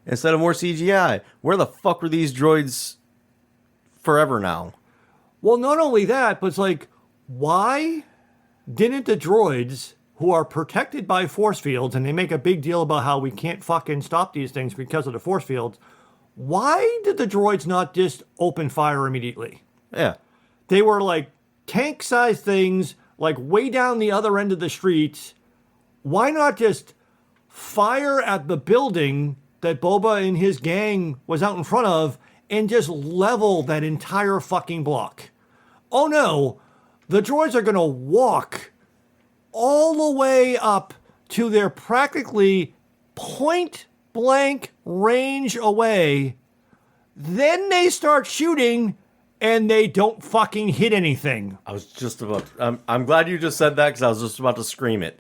instead of more CGI. Where the fuck were these droids forever now? Well, not only that, but it's like, why didn't the droids, who are protected by force fields, and they make a big deal about how we can't fucking stop these things because of the force fields, why did the droids not just open fire immediately? Yeah. They were like tank-sized things, like way down the other end of the street. Why not just fire at the building that Boba and his gang was out in front of and just level that entire fucking block? Oh no, the droids are going to walk all the way up to their practically point-blank range away. Then they start shooting, and they don't fucking hit anything. I was just about... I'm glad you just said that because I was just about to scream it.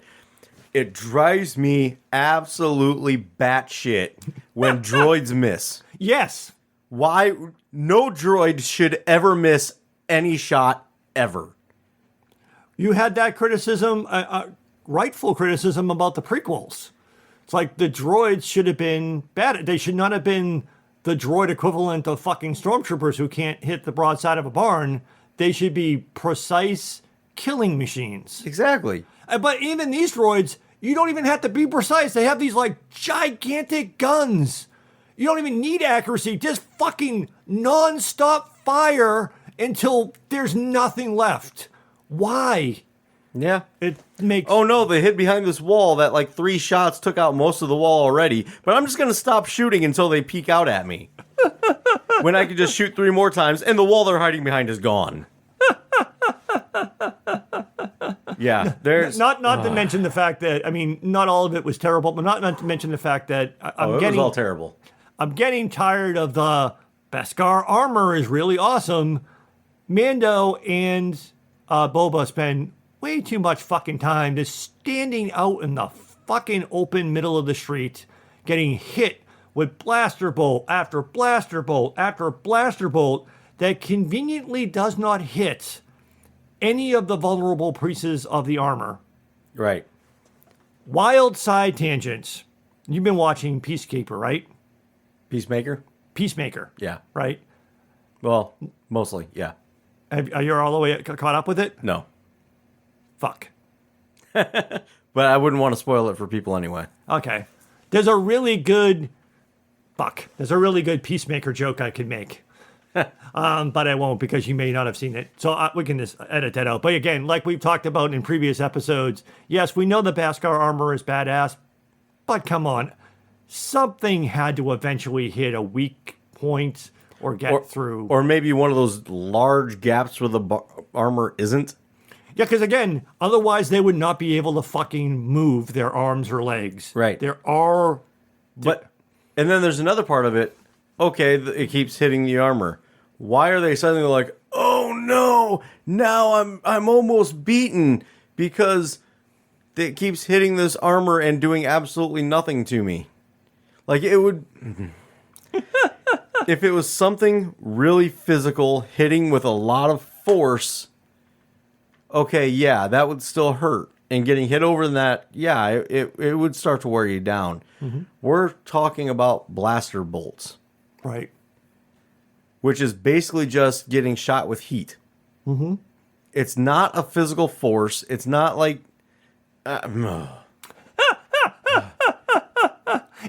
It drives me absolutely batshit when droids miss. Yes. Why? No droid should ever miss any shot ever. You had that criticism, rightful criticism about the prequels. It's like the droids should have been bad. They should not have been the droid equivalent of fucking stormtroopers who can't hit the broadside of a barn. They should be precise killing machines. Exactly. But even these droids, you don't even have to be precise. They have these like gigantic guns. You don't even need accuracy. Just fucking non-stop fire until there's nothing left. Why? Yeah. It makes... Oh no, they hid behind this wall that like 3 shots took out most of the wall already. But I'm just going to stop shooting until they peek out at me. When I could just shoot 3 more times and the wall they're hiding behind is gone. Yeah, there's... Not to mention the fact that, I mean, not all of it was terrible, but not to mention the fact that it was all terrible. I'm getting tired of the Beskar armor is really awesome. Mando and Boba spend way too much fucking time just standing out in the fucking open middle of the street, getting hit with blaster bolt after blaster bolt after blaster bolt that conveniently does not hit any of the vulnerable pieces of the armor. Right. Wild side tangents. You've been watching Peacekeeper, right? Peacemaker? Peacemaker. Yeah. Right? Well, mostly, yeah. Are you all the way caught up with it? No. Fuck. But I wouldn't want to spoil it for people anyway. Okay. There's a really good... Fuck. There's a really good Peacemaker joke I could make. But I won't because you may not have seen it. So we can just edit that out. But again, like we've talked about in previous episodes, yes, we know the Beskar armor is badass, but come on. Something had to eventually hit a weak point or get through. Or maybe one of those large gaps where the armor isn't. Yeah, because again, otherwise they would not be able to fucking move their arms or legs. Right. There are... And then there's another part of it. Okay, it keeps hitting the armor. Why are they suddenly like, oh no, now I'm almost beaten because it keeps hitting this armor and doing absolutely nothing to me? Like it would... If it was something really physical, hitting with a lot of force, okay, yeah, that would still hurt. And getting hit over that, yeah, it would start to wear you down. Mm-hmm. We're talking about blaster bolts. Right. Which is basically just getting shot with heat. Mm-hmm. It's not a physical force. It's not like...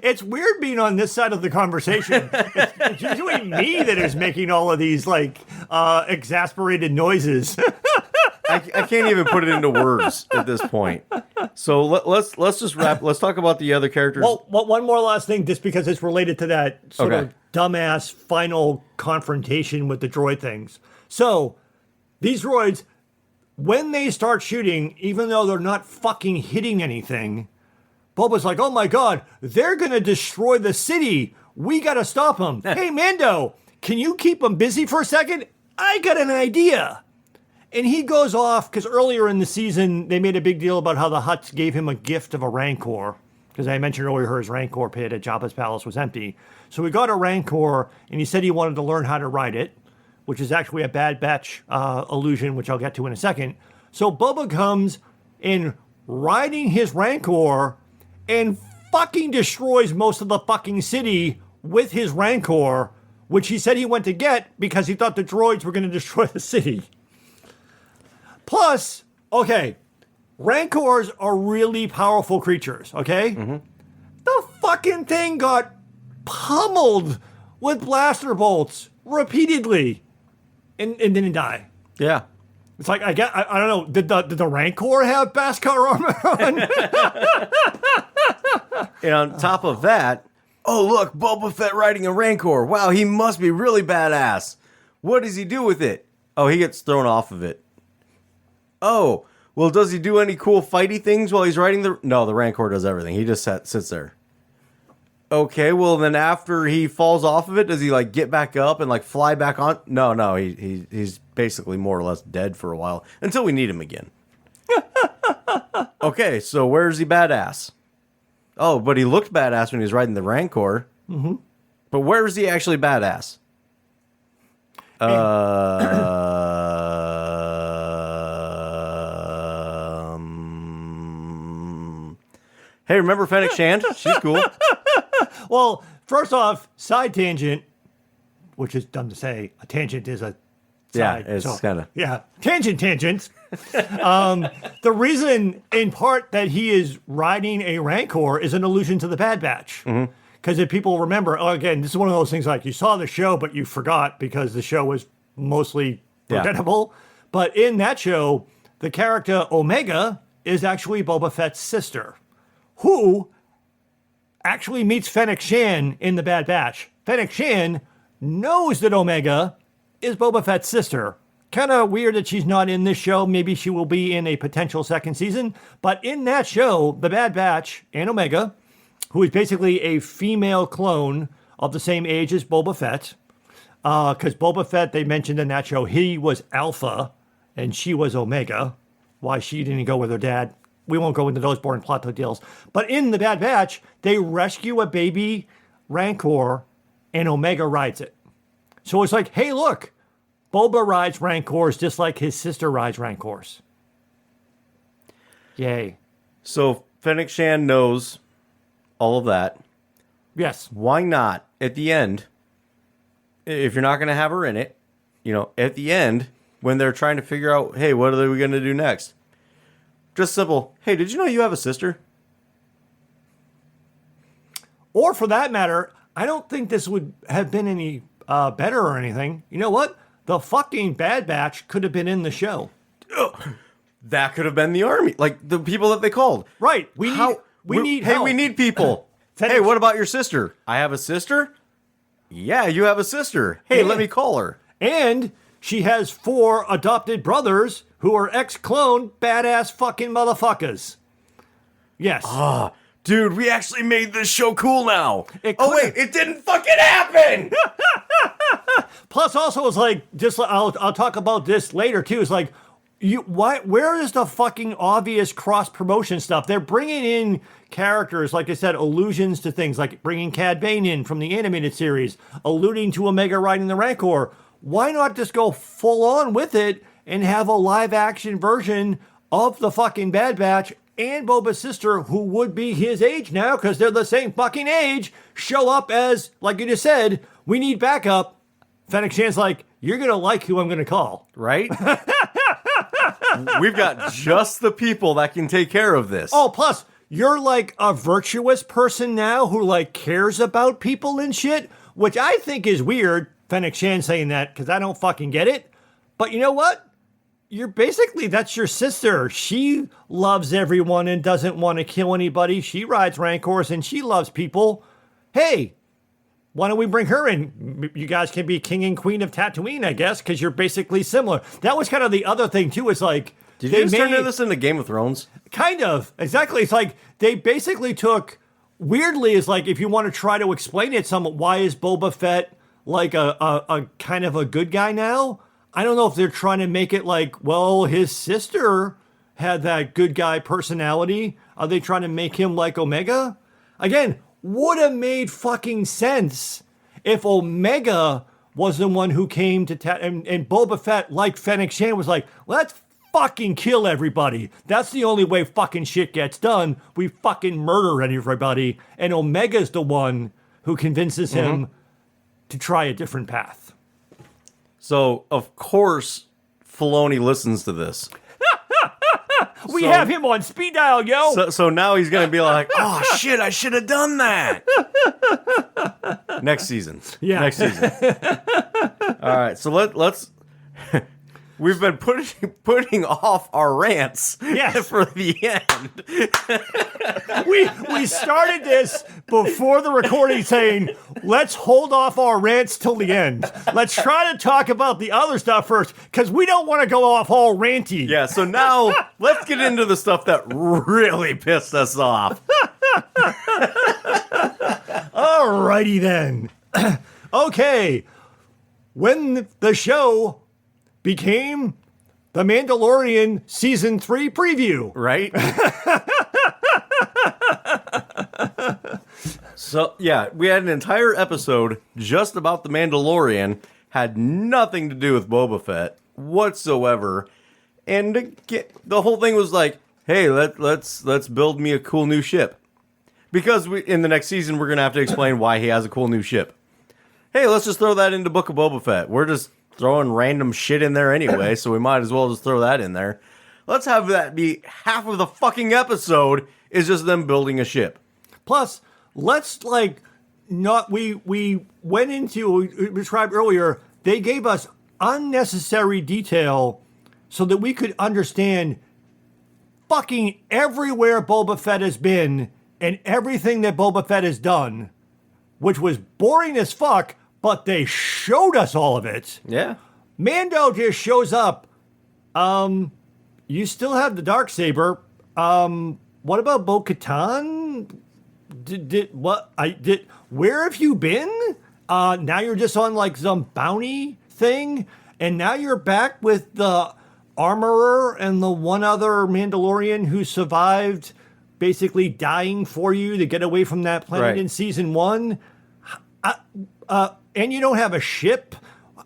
It's weird being on this side of the conversation. It's usually me that is making all of these, like, exasperated noises. I can't even put it into words at this point. So let's just wrap. Let's talk about the other characters. Well, one more last thing, just because it's related to that sort of dumbass final confrontation with the droid things. So these droids, when they start shooting, even though they're not fucking hitting anything, Boba's like, oh my God, they're going to destroy the city. We got to stop them. Hey, Mando, can you keep them busy for a second? I got an idea. And he goes off, because earlier in the season, they made a big deal about how the Hutts gave him a gift of a Rancor. Because I mentioned earlier his Rancor pit at Jabba's palace was empty. So he got a Rancor, and he said he wanted to learn how to ride it, which is actually a Bad Batch illusion, which I'll get to in a second. So Boba comes in riding his Rancor and fucking destroys most of the fucking city with his Rancor, which he said he went to get because he thought the droids were going to destroy the city. Plus, okay, Rancors are really powerful creatures, okay? Mm-hmm. The fucking thing got pummeled with blaster bolts repeatedly and didn't die. Yeah. It's like, I don't know, did the Rancor have Beskar armor on? And on top of that, oh, look, Boba Fett riding a Rancor. Wow, he must be really badass. What does he do with it? Oh, he gets thrown off of it. Oh, well, does he do any cool fighty things while he's riding the... No, the Rancor does everything. He just sits there. Okay, well, then after he falls off of it, does he, like, get back up and, like, fly back on? No, he's basically more or less dead for a while until we need him again. Okay, so where's he badass? Oh, but he looked badass when he was riding the Rancor. Mm-hmm. But where is he actually badass? Hey, remember Fennec Shand? She's cool. Well, first off, side tangent, which is dumb to say. A tangent is a side. Yeah, it's kind of... Yeah, tangents. The reason, in part, that he is riding a Rancor is an allusion to the Bad Batch. Because if people remember, again, this is one of those things like you saw the show, but you forgot because the show was mostly forgettable. Yeah. But in that show, the character Omega is actually Boba Fett's sister, who actually meets Fennec Shand in the Bad Batch. Fennec Shand knows that Omega is Boba Fett's sister. Kind of weird that she's not in this show. Maybe she will be in a potential second season. But in that show, the Bad Batch and Omega, who is basically a female clone of the same age as Boba Fett, because Boba Fett, they mentioned in that show, he was Alpha and she was Omega. Why she didn't go with her dad, we won't go into those boring plot details. But in the Bad Batch, they rescue a baby Rancor and Omega rides it. So it's like, hey, look, Boba rides Rancors just like his sister rides Rancors. Yay. So Fennec Shand knows all of that. Yes. Why not, at the end, if you're not going to have her in it, at the end, when they're trying to figure out, hey, what are we going to do next? Just simple, hey, did you know you have a sister? Or for that matter, I don't think this would have been any better or anything. You know what? The fucking Bad Batch could have been in the show. That could have been the army, like the people that they called. Right. We need help. We need people. Hey, what about your sister? I have a sister? Yeah, you have a sister. Hey, let me call her. And she has 4 adopted brothers who are ex-clone badass fucking motherfuckers. Yes. Dude, we actually made this show cool now. Oh, wait, it didn't fucking happen! Plus, also, it's like, just I'll talk about this later, too. It's like, where is the fucking obvious cross-promotion stuff? They're bringing in characters, like I said, allusions to things, like bringing Cad Bane in from the animated series, alluding to Omega riding the Rancor. Why not just go full-on with it and have a live-action version of the fucking Bad Batch and Boba's sister, who would be his age now, because they're the same fucking age, show up as, like you just said, we need backup. Fennec Shand's like, you're going to like who I'm going to call. Right? We've got just the people that can take care of this. Oh, plus, you're like a virtuous person now who like cares about people and shit, which I think is weird, Fennec Shand saying that, because I don't fucking get it. But you know what? You're basically, that's your sister. She loves everyone and doesn't want to kill anybody. She rides Rancors and she loves people. Hey, why don't we bring her in? You guys can be king and queen of Tatooine, I guess, because you're basically similar. That was kind of the other thing, too, is like... Did you just turn this into Game of Thrones? Kind of. Exactly. It's like they basically took... Weirdly, is like, if you want to try to explain it somewhat, why is Boba Fett like a kind of a good guy now? I don't know if they're trying to make it like, well, his sister had that good guy personality. Are they trying to make him like Omega? Again, would have made fucking sense if Omega was the one who came to and Boba Fett, like Fennec Shand, was like, let's fucking kill everybody. That's the only way fucking shit gets done. We fucking murder everybody. And Omega's the one who convinces him to try a different path. So, of course, Filoni listens to this. We have him on speed dial, yo. So now he's going to be like, oh, shit, I should have done that. Next season. Yeah. Next season. All right, so let's... We've been putting off our rants for the end. We started this before the recording saying, let's hold off our rants till the end. Let's try to talk about the other stuff first, because we don't want to go off all ranty. Yeah, so now let's get into the stuff that really pissed us off. Alrighty then. Okay. When the show became The Mandalorian Season 3 preview. Right? So, yeah, we had an entire episode just about The Mandalorian. Had nothing to do with Boba Fett whatsoever. And the whole thing was like, hey, let's build me a cool new ship. Because in the next season, we're going to have to explain why he has a cool new ship. Hey, let's just throw that into Book of Boba Fett. We're just throwing random shit in there anyway, so we might as well just throw that in there. Let's have that be half of the fucking episode is just them building a ship. Plus, let's we went into, we described earlier, they gave us unnecessary detail so that we could understand fucking everywhere Boba Fett has been and everything that Boba Fett has done, which was boring as fuck, but they showed us all of it. Yeah. Mando just shows up. You still have the Darksaber. What about Bo-Katan? Where have you been? Now you're just on like some bounty thing, and now you're back with the Armorer and the one other Mandalorian who survived basically dying for you to get away from that planet in season 1. And you don't have a ship.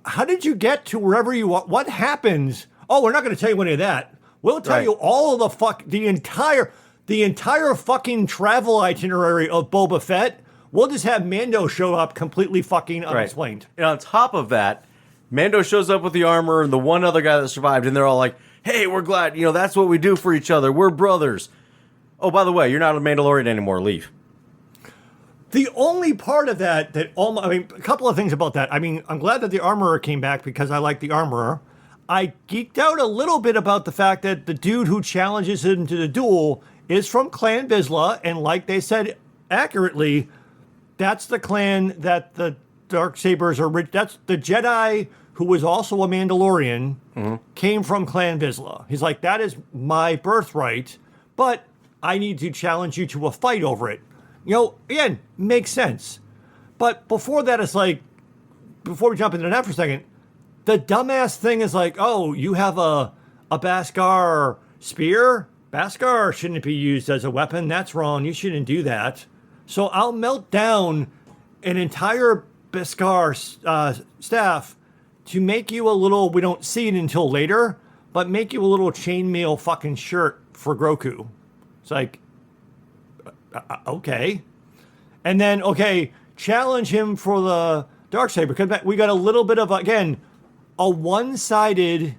How did you get to wherever you are? What happens? Oh, we're not going to tell you any of that. We'll tell you all of the entire fucking travel itinerary of Boba Fett. We'll just have Mando show up completely fucking unexplained. And on top of that, Mando shows up with the armor and the one other guy that survived, and they're all like, hey, we're glad, that's what we do for each other. We're brothers. Oh, by the way, you're not a Mandalorian anymore. Leave. The only part of that a couple of things about that. I mean, I'm glad that the Armorer came back because I like the Armorer. I geeked out a little bit about the fact that the dude who challenges him to the duel is from Clan Vizsla, and like they said accurately, that's the clan that the Darksabers are. That's the Jedi who was also a Mandalorian, came from Clan Vizsla. He's like, that is my birthright, but I need to challenge you to a fight over it. Again, makes sense. But before that, it's like, before we jump into that for a second, the dumbass thing is like, oh, you have a Beskar spear? Beskar shouldn't be used as a weapon. That's wrong. You shouldn't do that. So I'll melt down an entire Beskar staff to make you a little, we don't see it until later, but make you a little chainmail fucking shirt for Grogu. It's like, okay. And then, challenge him for the Darksaber. Because we got a little bit of, again, a one-sided,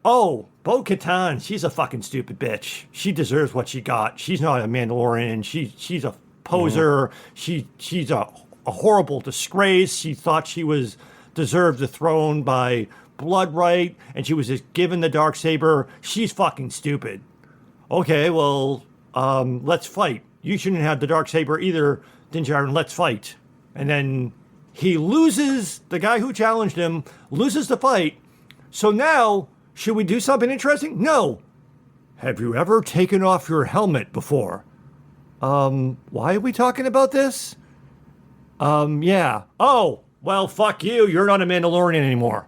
Bo-Katan, she's a fucking stupid bitch. She deserves what she got. She's not a Mandalorian. She's a poser. She's a horrible disgrace. She thought she deserved the throne by blood right, and she was just given the Darksaber. She's fucking stupid. Okay, well, let's fight. You shouldn't have the Darksaber either, Din Djarin. Let's fight. And then he loses, the guy who challenged him loses the fight. So now, should we do something interesting? No. Have you ever taken off your helmet before? Why are we talking about this? Yeah. Oh, well, fuck you. You're not a Mandalorian anymore.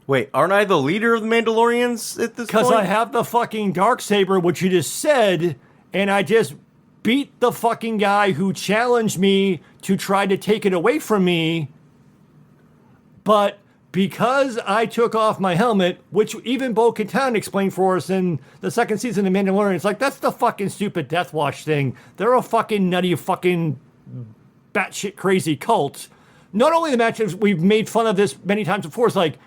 Wait, aren't I the leader of the Mandalorians at this point? Because I have the fucking Darksaber, which you just said, and I just beat the fucking guy who challenged me to try to take it away from me. But because I took off my helmet, which even Bo-Katan explained for us in the second season of Mandalorian, it's like, that's the fucking stupid Death Watch thing. They're a fucking nutty fucking batshit crazy cult. Not only the matches, we've made fun of this many times before, it's like,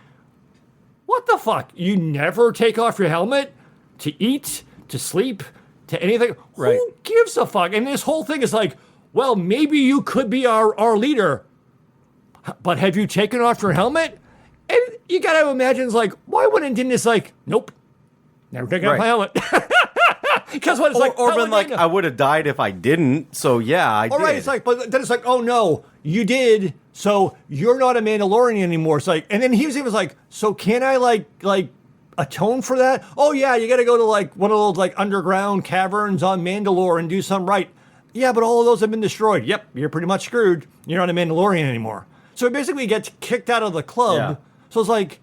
what the fuck? You never take off your helmet to eat, to sleep, to anything? Right. Who gives a fuck? And this whole thing is like, well, maybe you could be our leader, but have you taken off your helmet? And you gotta imagine, it's like, why wouldn't Dennis like, nope, never taken off my helmet? Because what it's like, or been like, I would have died if I didn't. So yeah, I did. All right, it's like, but then it's like, oh no, you did. So you're not a Mandalorian anymore. It's like, and then he was like, so can I like atone for that? Oh yeah, you got to go to like one of those like underground caverns on Mandalore and do some right. Yeah, but all of those have been destroyed. Yep, you're pretty much screwed. You're not a Mandalorian anymore. So he basically gets kicked out of the club. Yeah. So it's like,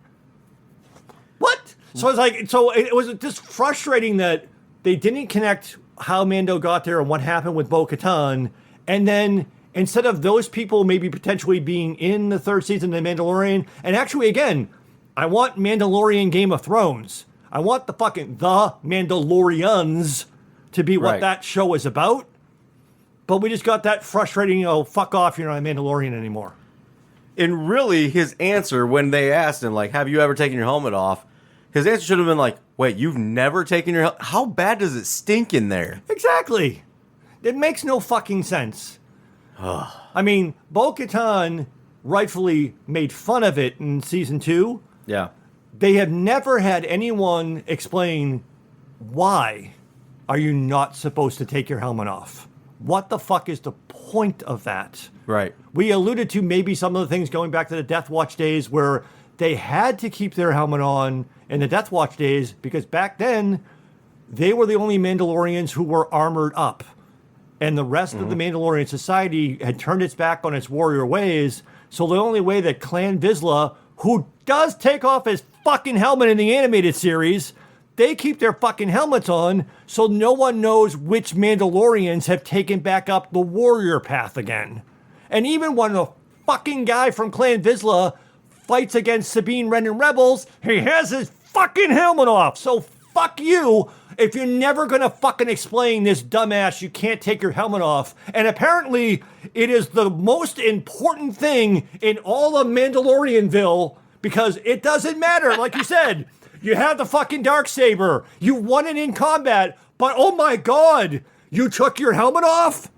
what? So it's like, so it was just frustrating that they didn't connect how Mando got there and what happened with Bo-Katan. And then instead of those people maybe potentially being in the third season of The Mandalorian, and actually, again, I want Mandalorian Game of Thrones. I want the Mandalorians to be what that show is about. But we just got that frustrating, fuck off, you're not a Mandalorian anymore. And really, his answer when they asked him, like, have you ever taken your helmet off? His answer should have been like, wait, you've never taken your helmet? How bad does it stink in there? Exactly. It makes no fucking sense. I mean, Bo-Katan rightfully made fun of it in season 2. Yeah. They have never had anyone explain why are you not supposed to take your helmet off? What the fuck is the point of that? Right. We alluded to maybe some of the things going back to the Death Watch days where they had to keep their helmet on in the Death Watch days because back then they were the only Mandalorians who were armored up. And the rest of the Mandalorian society had turned its back on its warrior ways. So the only way that Clan Vizsla, who does take off his fucking helmet in the animated series, they keep their fucking helmets on so no one knows which Mandalorians have taken back up the warrior path again. And even when the fucking guy from Clan Vizsla fights against Sabine Wren and Rebels, he has his fucking helmet off. So fuck you if you're never gonna fucking explain this dumbass you can't take your helmet off. And apparently it is the most important thing in all of Mandalorianville because it doesn't matter, like you said. You have the fucking Darksaber. You won it in combat, but oh my god, you took your helmet off?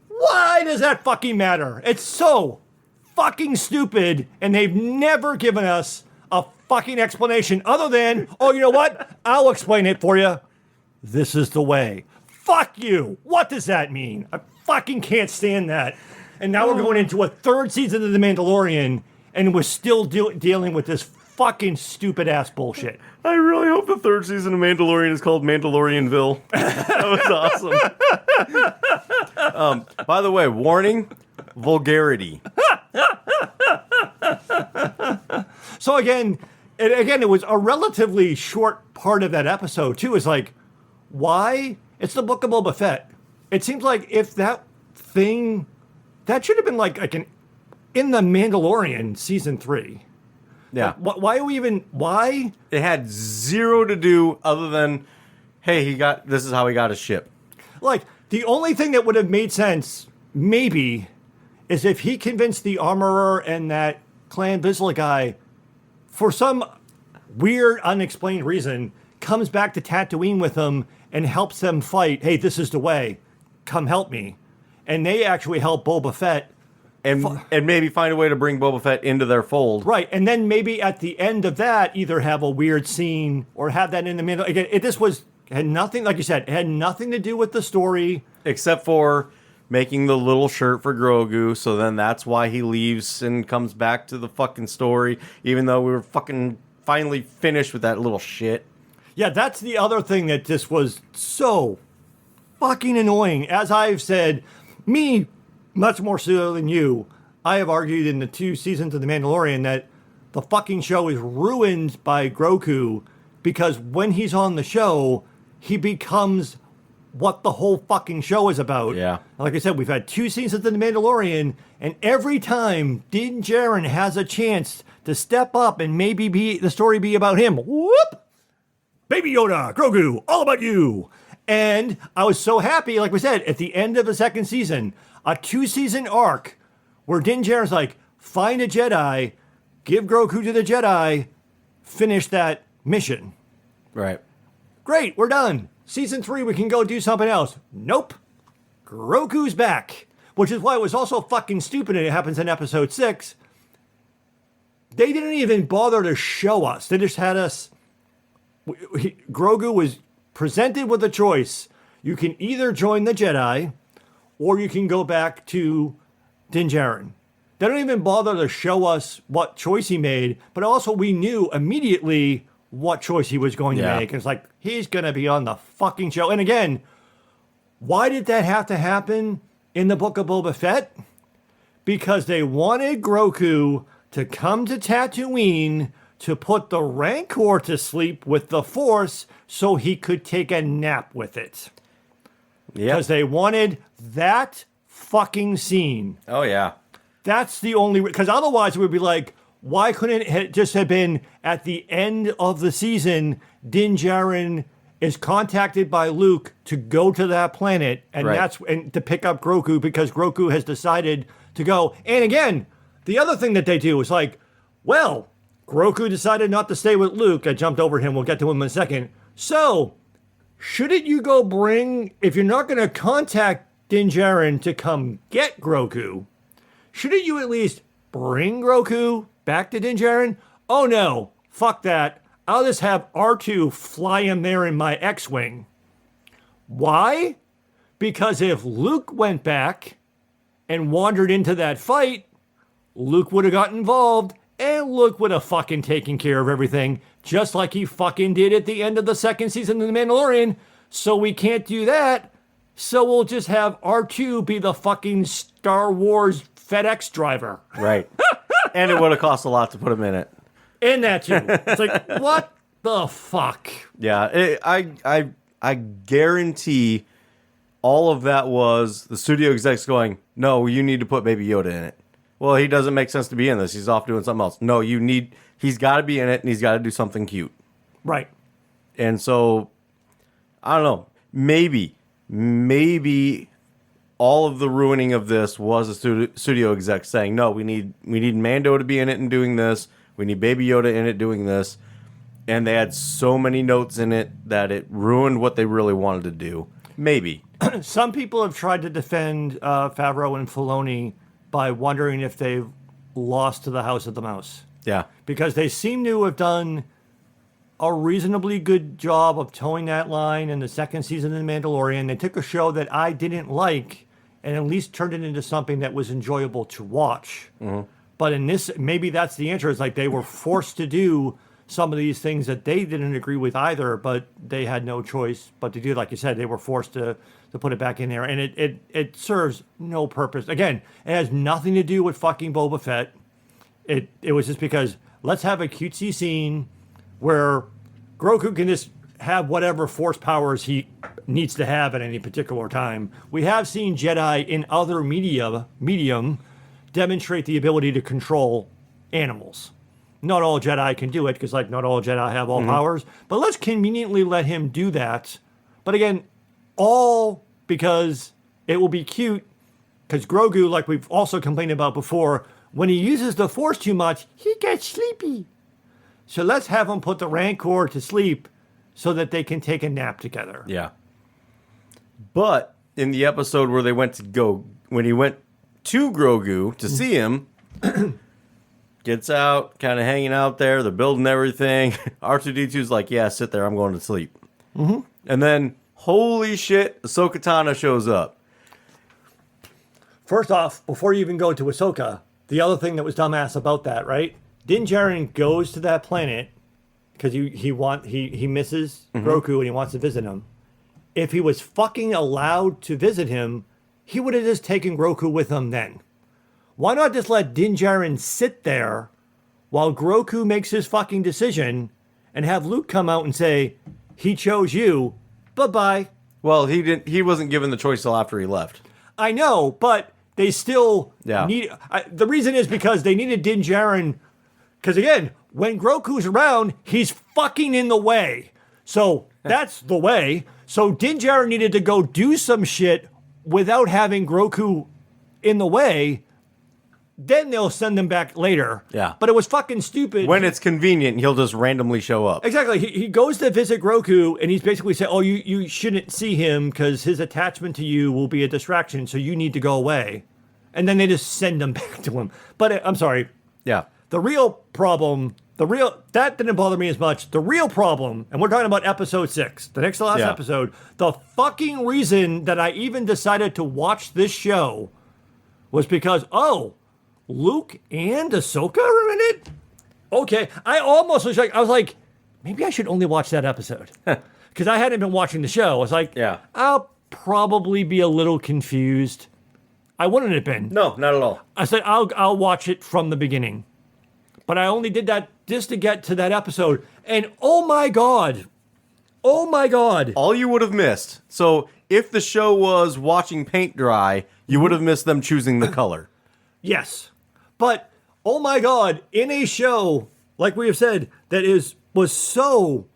Why does that fucking matter? It's so fucking stupid, and they've never given us a fucking explanation other than, oh, you know what? I'll explain it for you. This is the way. Fuck you. What does that mean? I fucking can't stand that. And now we're going into a third season of The Mandalorian, and we're still dealing with this fucking stupid ass bullshit. I really hope the third season of Mandalorian is called Mandalorianville. That was awesome. By the way, warning, vulgarity. So again, it was a relatively short part of that episode too. It's like, why? It's the Book of Boba Fett. It seems like if that thing, that should have been like in the Mandalorian season 3. Yeah. Like, why are we even? Why? It had zero to do other than, hey, this is how he got his ship. Like, the only thing that would have made sense, maybe, is if he convinced the armorer and that Clan Vizsla guy, for some weird, unexplained reason, comes back to Tatooine with them and helps them fight. Hey, this is the way. Come help me. And they actually help Boba Fett. And maybe find a way to bring Boba Fett into their fold. Right, and then maybe at the end of that, either have a weird scene or have that in the middle. Again, had nothing, like you said, it had nothing to do with the story. Except for making the little shirt for Grogu. So then that's why he leaves and comes back to the fucking story, even though we were fucking finally finished with that little shit. Yeah, that's the other thing that just was so fucking annoying. As I've said, me, much more so than you, I have argued in the 2 seasons of The Mandalorian that the fucking show is ruined by Grogu because when he's on the show, he becomes what the whole fucking show is about. Yeah. Like I said, we've had 2 seasons of The Mandalorian, and every time Din Djarin has a chance to step up and maybe the story be about him, whoop! Baby Yoda, Grogu, all about you. And I was so happy, like we said, at the end of the 2nd season, a 2-season arc where Din Djarin's like, find a Jedi, give Grogu to the Jedi, finish that mission. Right. Great, we're done. Season 3, we can go do something else. Nope. Grogu's back. Which is why it was also fucking stupid, and it happens in episode 6. They didn't even bother to show us. They just had us... Grogu was presented with a choice. You can either join the Jedi, or you can go back to Din Djarin. They don't even bother to show us what choice he made, but also we knew immediately what choice he was going to make. It's like, he's going to be on the fucking show. And again, why did that have to happen in the Book of Boba Fett? Because they wanted Grogu to come to Tatooine to put the Rancor to sleep with the Force so he could take a nap with it. Yeah. Because they wanted that fucking scene. Oh, yeah. That's the only... Because otherwise it would be like, why couldn't it just have been at the end of the season, Din Djarin is contacted by Luke to go to that planet, and and to pick up Grogu because Grogu has decided to go. And again, the other thing that they do is like, well, Grogu decided not to stay with Luke. I jumped over him. We'll get to him in a second. So, shouldn't you go bring... If you're not going to contact Din Djarin to come get Grogu, shouldn't you at least bring Grogu back to Din Djarin? Oh no, fuck that. I'll just have R2 fly him there in my X-Wing. Why? Because if Luke went back and wandered into that fight, Luke would have got involved, and Luke would have fucking taken care of everything, just like he fucking did at the end of the 2nd season of The Mandalorian. So we can't do that. So we'll just have R2 be the fucking Star Wars FedEx driver. Right. And it would have cost a lot to put him in it. And that too. It's like, what the fuck? Yeah, I guarantee all of that was the studio execs going, no, you need to put Baby Yoda in it. Well, he doesn't make sense to be in this. He's off doing something else. No, he's got to be in it, and he's got to do something cute. Right. And so, I don't know, maybe all of the ruining of this was a studio exec saying, no, we need Mando to be in it and doing this. We need Baby Yoda in it doing this. And they had so many notes in it that it ruined what they really wanted to do. Maybe. Some people have tried to defend Favreau and Filoni by wondering if they've lost to the House of the Mouse. Yeah. Because they seem to have done a reasonably good job of towing that line in the 2nd season of The Mandalorian. They took a show that I didn't like and at least turned it into something that was enjoyable to watch. Mm-hmm. But in this, maybe that's the answer. It's like they were forced to do some of these things that they didn't agree with either, but they had no choice but to do. Like you said, they were forced to put it back in there. And it serves no purpose. Again, it has nothing to do with fucking Boba Fett. It was just because let's have a cutesy scene where Grogu can just have whatever force powers he needs to have at any particular time. We have seen Jedi in other medium demonstrate the ability to control animals. Not all Jedi can do it, because not all Jedi have all powers. But let's conveniently let him do that. But again, all because it will be cute, because Grogu, like we've also complained about before, when he uses the Force too much, he gets sleepy. So let's have him put the Rancor to sleep so that they can take a nap together. Yeah. But in the episode where when he went to Grogu to see him, gets out, kind of hanging out there, they're building everything. R2-D2's like, yeah, sit there, I'm going to sleep. Mm-hmm. And then, holy shit, Ahsoka Tano shows up. First off, before you even go to Ahsoka, the other thing that was dumbass about that, right? Din Djarin goes to that planet because he misses Grogu and he wants to visit him. If he was fucking allowed to visit him, he would have just taken Grogu with him then. Why not just let Din Djarin sit there while Grogu makes his fucking decision and have Luke come out and say, he chose you, bye-bye. Well, he wasn't given the choice till after he left. I know, but they still Yeah. need... the reason is because they needed Din Djarin... Because again, when Grogu's around, he's fucking in the way. So that's the way. So Din Djarin needed to go do some shit without having Grogu in the way. Then they'll send him back later. Yeah. But it was fucking stupid. When it's convenient, he'll just randomly show up. Exactly. He goes to visit Grogu, and he's basically saying, oh, you shouldn't see him because his attachment to you will be a distraction, so you need to go away. And then they just send him back to him. But I'm sorry. Yeah. The real problem, that didn't bother me as much. The real problem, and we're talking about episode 6, the next to last episode, the fucking reason that I even decided to watch this show was because, Luke and Ahsoka are in it? Okay. I was like, maybe I should only watch that episode. Because I hadn't been watching the show. I was like, I'll probably be a little confused. I wouldn't have been. No, not at all. I said, I'll watch it from the beginning. But I only did that just to get to that episode. And oh my God. All you would have missed. So if the show was watching paint dry, you would have missed them choosing the color. Yes. But oh my God, in a show, like we have said, that was so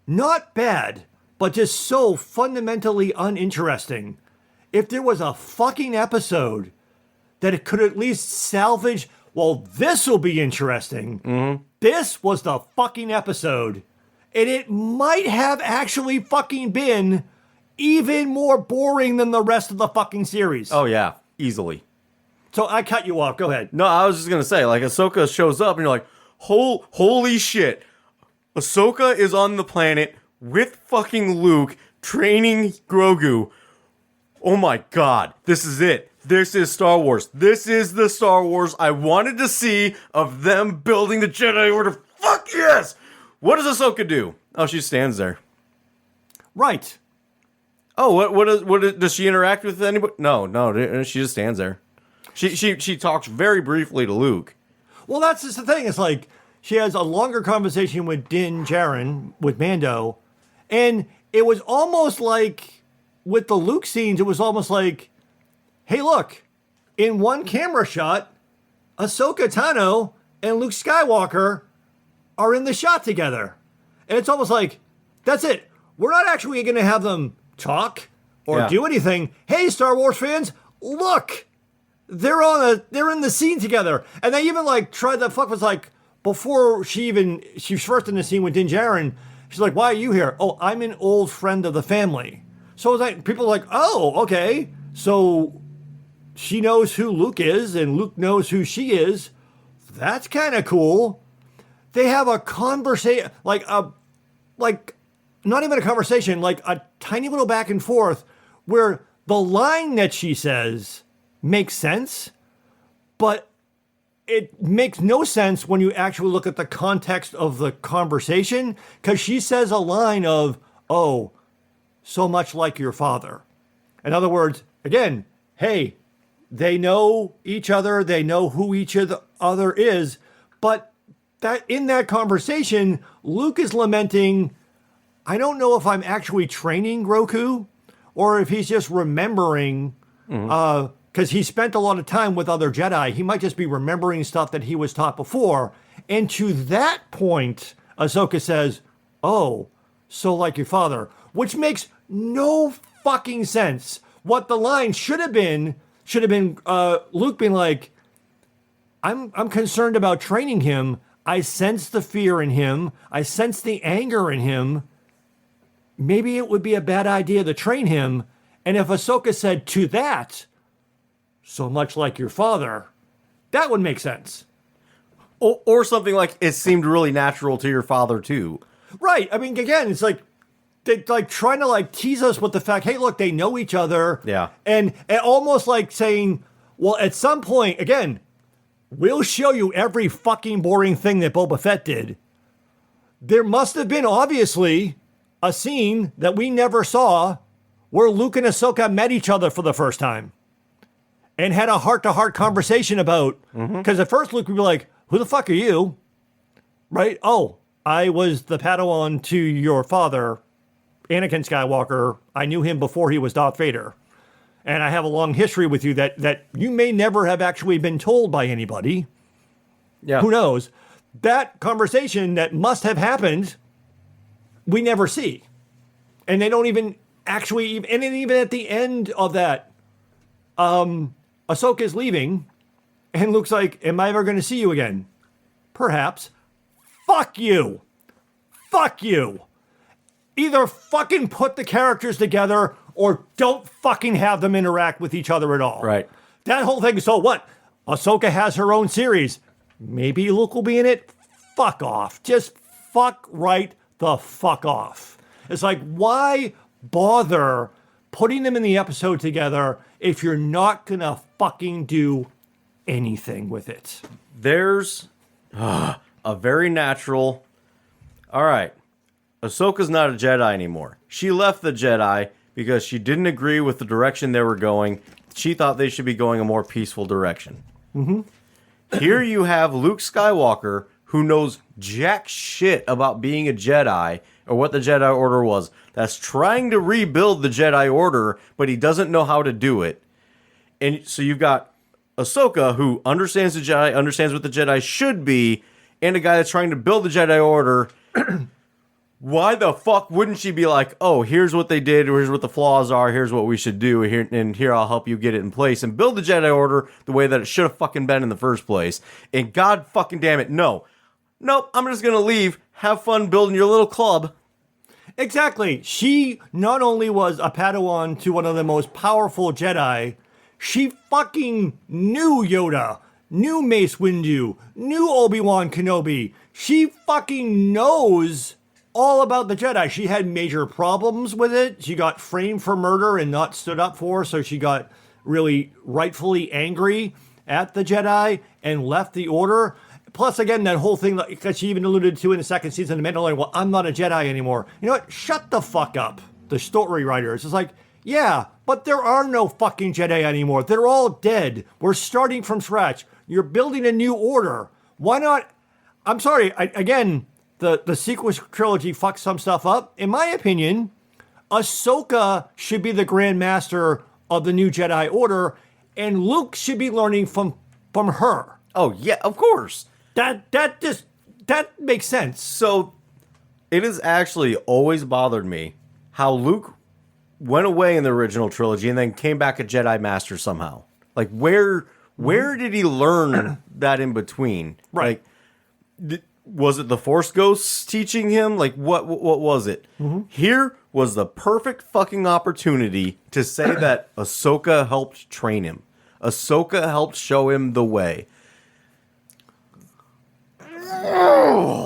not bad, but just so fundamentally uninteresting. If there was a fucking episode that it could at least salvage, well, this will be interesting. This was the fucking episode. And it might have actually fucking been even more boring than the rest of the fucking series. Oh, yeah. Easily. So I cut you off. Go ahead. No, I was just going to say, like, Ahsoka shows up and you're like, holy shit. Ahsoka is on the planet with fucking Luke training Grogu. Oh my God. This is it. This is Star Wars. This is the Star Wars I wanted to see of them building the Jedi Order. Fuck yes! What does Ahsoka do? Oh, she stands there. Right. Oh, what does she interact with anybody? No, she just stands there. She talks very briefly to Luke. Well, that's just the thing. It's like she has a longer conversation with Din Djarin, with Mando, and it was almost like, with the Luke scenes, it was almost like, hey, look, in one camera shot, Ahsoka Tano and Luke Skywalker are in the shot together. And it's almost like, that's it. We're not actually going to have them talk or do anything. Hey, Star Wars fans, look, they're in the scene together. And they even like tried the fuck was like, before she's first in the scene with Din Djarin, she's like, why are you here? Oh, I'm an old friend of the family. So it's like, people are like, oh, okay. So she knows who Luke is, and Luke knows who she is. That's kind of cool. They have a conversation, not even a conversation, like a tiny little back and forth, where the line that she says makes sense, but it makes no sense when you actually look at the context of the conversation, because she says a line of, oh, so much like your father. In other words, again, hey, they know each other, they know who each other is, but that in that conversation, Luke is lamenting, I don't know if I'm actually training Grogu or if he's just remembering, because he spent a lot of time with other Jedi. He might just be remembering stuff that he was taught before. And to that point, Ahsoka says, oh, so like your father, which makes no fucking sense. What the line should have been Luke being like, I'm concerned about training him. I sense the fear in him. I sense the anger in him. Maybe it would be a bad idea to train him. And if Ahsoka said to that, so much like your father, that would make sense. Or something like, it seemed really natural to your father too. Right. I mean, again, it's like, they're like trying to like tease us with the fact, hey, look, they know each other. Yeah. And almost like saying, Well, at some point, again, we'll show you every fucking boring thing that Boba Fett did. There must have been, obviously, a scene that we never saw where Luke and Ahsoka met each other for the first time and had a heart-to-heart conversation about, because at first Luke would be like, who the fuck are you? Right? Oh, I was the Padawan to your father, Anakin Skywalker. I knew him before he was Darth Vader. And I have a long history with you that you may never have actually been told by anybody. Yeah. Who knows? That conversation that must have happened, we never see. And they don't even actually, and then even at the end of that, Ahsoka's leaving, and Luke's like, am I ever going to see you again? Perhaps. Fuck you. Fuck you. Either fucking put the characters together or don't fucking have them interact with each other at all. Right. That whole thing, so what? Ahsoka has her own series. Maybe Luke will be in it. Fuck off. Just fuck right the fuck off. It's like, why bother putting them in the episode together if you're not gonna fucking do anything with it? There's a very natural... All right. Ahsoka's not a Jedi anymore. She left the Jedi because she didn't agree with the direction they were going. She thought they should be going a more peaceful direction. Here you have Luke Skywalker, who knows jack shit about being a Jedi or what the Jedi Order was, that's trying to rebuild the Jedi Order, but he doesn't know how to do it. And so you've got Ahsoka, who understands the Jedi, understands what the Jedi should be, and a guy that's trying to build the Jedi Order. Why the fuck wouldn't she be like, oh, here's what they did, here's what the flaws are, here's what we should do, here, and here I'll help you get it in place and build the Jedi Order the way that it should have fucking been in the first place. And God fucking damn it, no. Nope, I'm just gonna leave. Have fun building your little club. Exactly. She not only was a Padawan to one of the most powerful Jedi, she fucking knew Yoda, knew Mace Windu, knew Obi-Wan Kenobi. She fucking knows all about the Jedi. She had major problems with it. She got framed for murder and not stood up for, so she got really rightfully angry at the Jedi and left the Order. Plus, again, that whole thing that she even alluded to in the second season of The Mandalorian, well, I'm not a Jedi anymore. You know what? Shut the fuck up, the story writers. It's like, yeah, but there are no fucking Jedi anymore. They're all dead. We're starting from scratch. You're building a new order. Why not? I'm sorry, again, the sequel trilogy fucks some stuff up. In my opinion, Ahsoka should be the Grand Master of the new Jedi Order, and Luke should be learning from her. Oh, yeah, of course. That makes sense. So, it has actually always bothered me how Luke went away in the original trilogy and then came back a Jedi Master somehow. Like, where did he learn that in between? Right. Like, was it the Force Ghosts teaching him? Like, what was it? Here was the perfect fucking opportunity to say that Ahsoka helped train him. Ahsoka helped show him the way.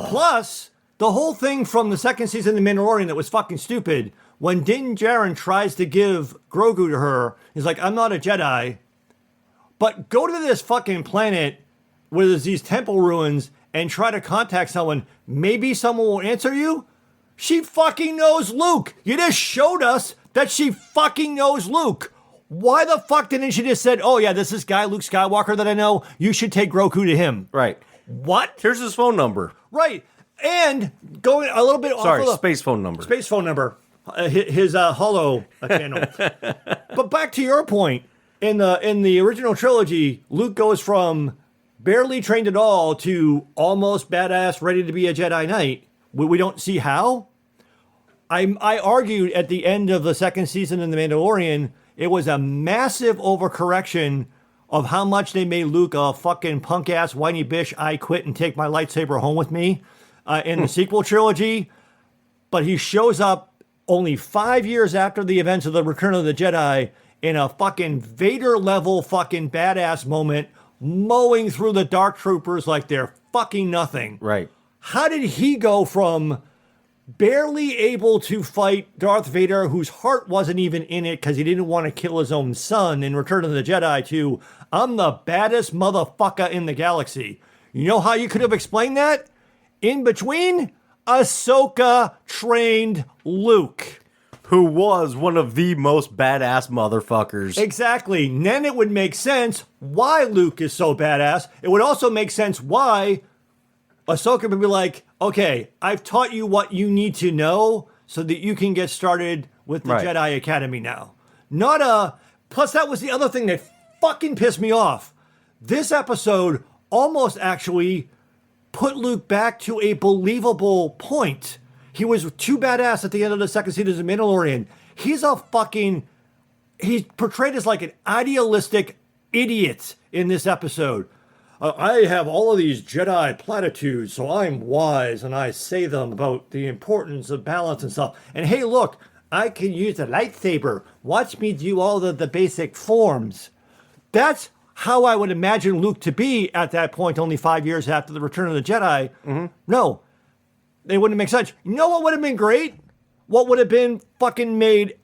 Plus, the whole thing from the second season of The Mandalorian that was fucking stupid, when Din Djarin tries to give Grogu to her, he's like, I'm not a Jedi, but go to this fucking planet where there's these temple ruins and try to contact someone. Maybe someone will answer you. She fucking knows Luke. You just showed us that she fucking knows Luke. Why the fuck didn't she just said, oh yeah, this is guy Luke Skywalker that I know. You should take Grogu to him. Right. What? Here's his phone number. Right. And going a little bit off Sorry, of the space phone number. space phone number, his holo channel. But back to your point, in the original trilogy, Luke goes from barely trained at all to almost badass, ready to be a Jedi Knight. We don't see how. I argued at the end of the second season in The Mandalorian, it was a massive overcorrection of how much they made Luke a fucking punk ass whiny bitch. I quit and take my lightsaber home with me in the sequel trilogy. But he shows up only 5 years after the events of the Return of the Jedi in a fucking Vader level fucking badass moment, mowing through the Dark Troopers like they're fucking nothing. Right. How did he go from barely able to fight Darth Vader, whose heart wasn't even in it because he didn't want to kill his own son in Return of the Jedi, to I'm the baddest motherfucker in the galaxy. You know how you could have explained that? In between, Ahsoka trained Luke. Who was one of the most badass motherfuckers. Exactly. And then it would make sense why Luke is so badass. It would also make sense why Ahsoka would be like, okay, I've taught you what you need to know so that you can get started with the Jedi Academy now. Plus that was the other thing that fucking pissed me off. This episode almost actually put Luke back to a believable point. He was too badass at the end of the second season of Mandalorian. He's portrayed as like an idealistic idiot in this episode. I have all of these Jedi platitudes, so I'm wise, and I say them about the importance of balance and stuff. And hey, look, I can use a lightsaber. Watch me do all of the basic forms. That's how I would imagine Luke to be at that point, only 5 years after the Return of the Jedi. Mm-hmm. No, they wouldn't make sense. You know what would have been great? What would have been fucking made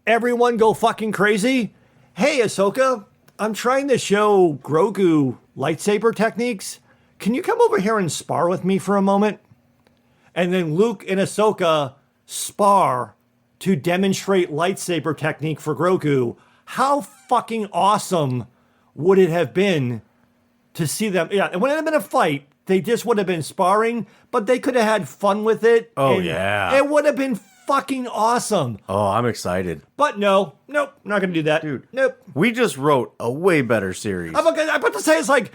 everyone go fucking crazy? Hey, Ahsoka, I'm trying to show Grogu lightsaber techniques. Can you come over here and spar with me for a moment? And then Luke and Ahsoka spar to demonstrate lightsaber technique for Grogu. How fucking awesome would it have been to see them? Yeah, it wouldn't have been a fight. They just would have been sparring, but they could have had fun with it. Oh, yeah. It would have been fucking awesome. Oh, I'm excited. But nope, not going to do that. Dude, nope. We just wrote a way better series. I'm about to say, it's like,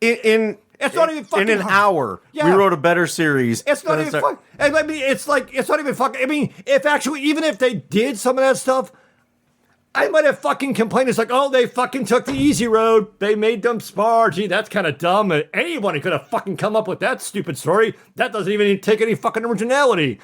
it's not even fucking in an hour. Yeah. We wrote a better series. It's not even fucking. I mean, it's not even fucking. I mean, even if they did some of that stuff, I might have fucking complained. It's like, oh, they fucking took the easy road. They made them spar. Gee, that's kind of dumb. Anybody could have fucking come up with that stupid story. That doesn't even take any fucking originality.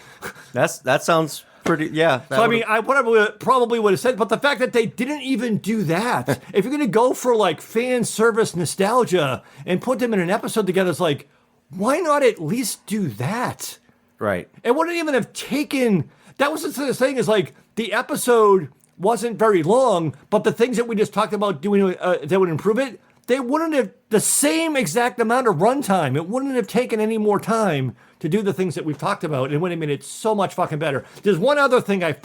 That sounds pretty, yeah. So, I mean, I probably would have said, but the fact that they didn't even do that, if you're going to go for like fan service nostalgia and put them in an episode together, it's like, why not at least do that? Right. It wouldn't even have taken, that was the thing, is like, the episode wasn't very long, but the things that we just talked about doing that would improve it, they wouldn't have the same exact amount of runtime. It wouldn't have taken any more time to do the things that we've talked about. It would have made it so much fucking better. There's one other thing that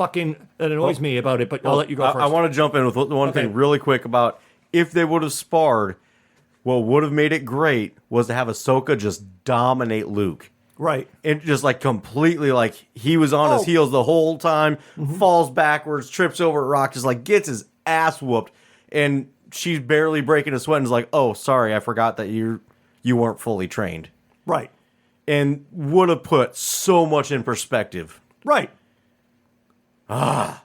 annoys me about it, but I'll let you go first. I want to jump in with one thing really quick about if they would have sparred, what would have made it great was to have Ahsoka just dominate Luke. Right. And just like completely like he was on his heels the whole time, falls backwards, trips over a rock, just like gets his ass whooped. And she's barely breaking a sweat and is like, oh, sorry, I forgot that you weren't fully trained. Right. And would have put so much in perspective. Right. What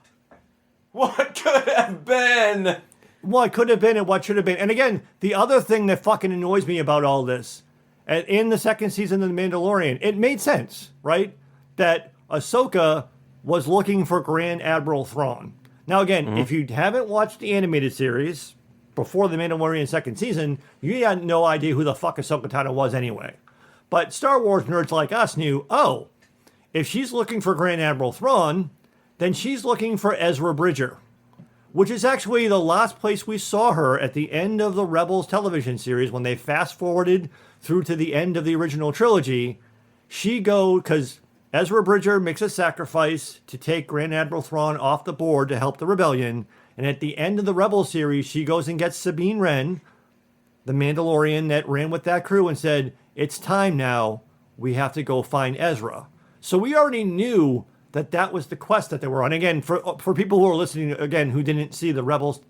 could have been? What could have been and what should have been. And again, the other thing that fucking annoys me about all this, in the second season of The Mandalorian, it made sense, right? That Ahsoka was looking for Grand Admiral Thrawn. Now, again, if you haven't watched the animated series before The Mandalorian second season, you had no idea who the fuck Ahsoka Tano was anyway. But Star Wars nerds like us knew, if she's looking for Grand Admiral Thrawn, then she's looking for Ezra Bridger, which is actually the last place we saw her at the end of the Rebels television series when they fast-forwarded through to the end of the original trilogy. Because Ezra Bridger makes a sacrifice to take Grand Admiral Thrawn off the board to help the rebellion, and at the end of the Rebels series, she goes and gets Sabine Wren, the Mandalorian that ran with that crew, and said, it's time now, we have to go find Ezra. So we already knew that was the quest that they were on. Again, for people who are listening, again, who didn't see the Rebels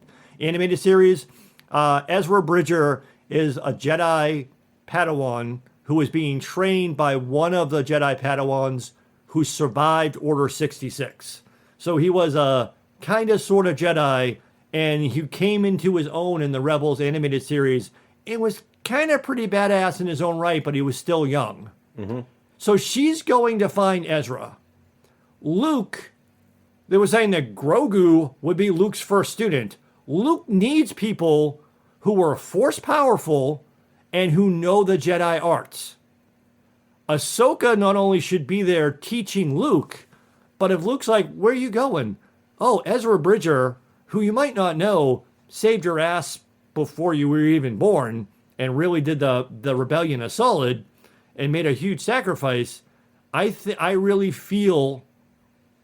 animated series, Ezra Bridger is a Jedi Padawan who is being trained by one of the Jedi Padawans who survived Order 66. So he was a kind of sort of Jedi, and he came into his own in the Rebels animated series. It was kind of pretty badass in his own right, but he was still young. Mm-hmm. So she's going to find Ezra. Luke, they were saying that Grogu would be Luke's first student. Luke needs people who are force powerful and who know the Jedi arts. Ahsoka not only should be there teaching Luke, but if Luke's like, where are you going? Oh, Ezra Bridger, who you might not know, saved your ass before you were even born and really did the rebellion a solid and made a huge sacrifice. I really feel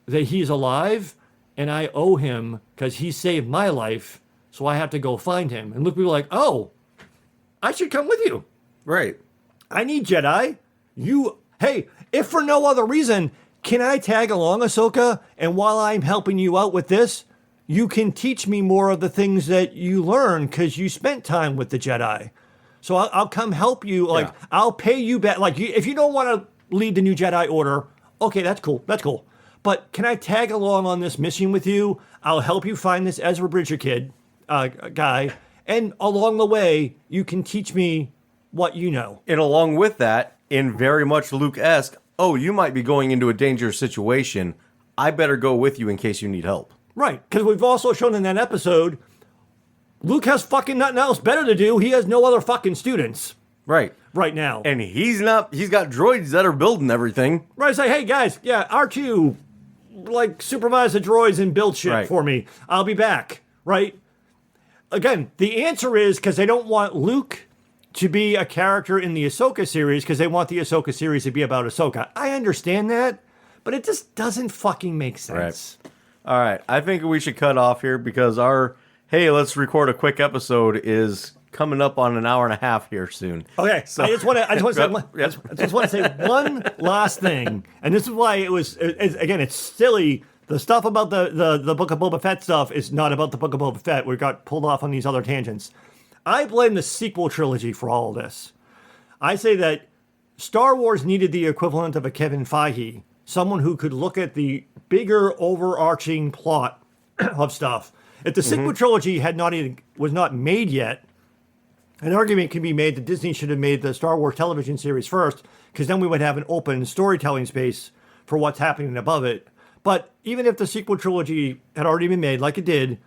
that he's alive and I owe him because he saved my life. So I have to go find him. And Luke will be like, oh, I should come with you. Right. I need Jedi. Hey, if for no other reason, can I tag along, Ahsoka? And while I'm helping you out with this, you can teach me more of the things that you learn because you spent time with the Jedi. So I'll come help you. Like, yeah. I'll pay you back. Like, if you don't want to lead the new Jedi Order, okay, that's cool. That's cool. But can I tag along on this mission with you? I'll help you find this Ezra Bridger guy. And along the way, you can teach me what you know. And along with that, in very much Luke-esque, oh, you might be going into a dangerous situation. I better go with you in case you need help. Right, because we've also shown in that episode, Luke has fucking nothing else better to do. He has no other fucking students. Right. Right now. And he's got droids that are building everything. Right, say, hey guys, yeah, R2, like, supervise the droids and build shit for me. I'll be back, right? Again, the answer is because they don't want Luke to be a character in the Ahsoka series because they want the Ahsoka series to be about Ahsoka. I understand that, but it just doesn't fucking make sense. Right. All right, I think we should cut off here because our, hey, let's record a quick episode is coming up on an hour and a half here soon. Okay, so I just want to say one last thing, and this is why it's silly. The stuff about the Book of Boba Fett stuff is not about the Book of Boba Fett. We got pulled off on these other tangents. I blame the sequel trilogy for all of this. I say that Star Wars needed the equivalent of a Kevin Feige, someone who could look at the bigger overarching plot of stuff. If the sequel trilogy was not made yet, an argument can be made that Disney should have made the Star Wars television series first, because then we would have an open storytelling space for what's happening above it. But even if the sequel trilogy had already been made, like it did,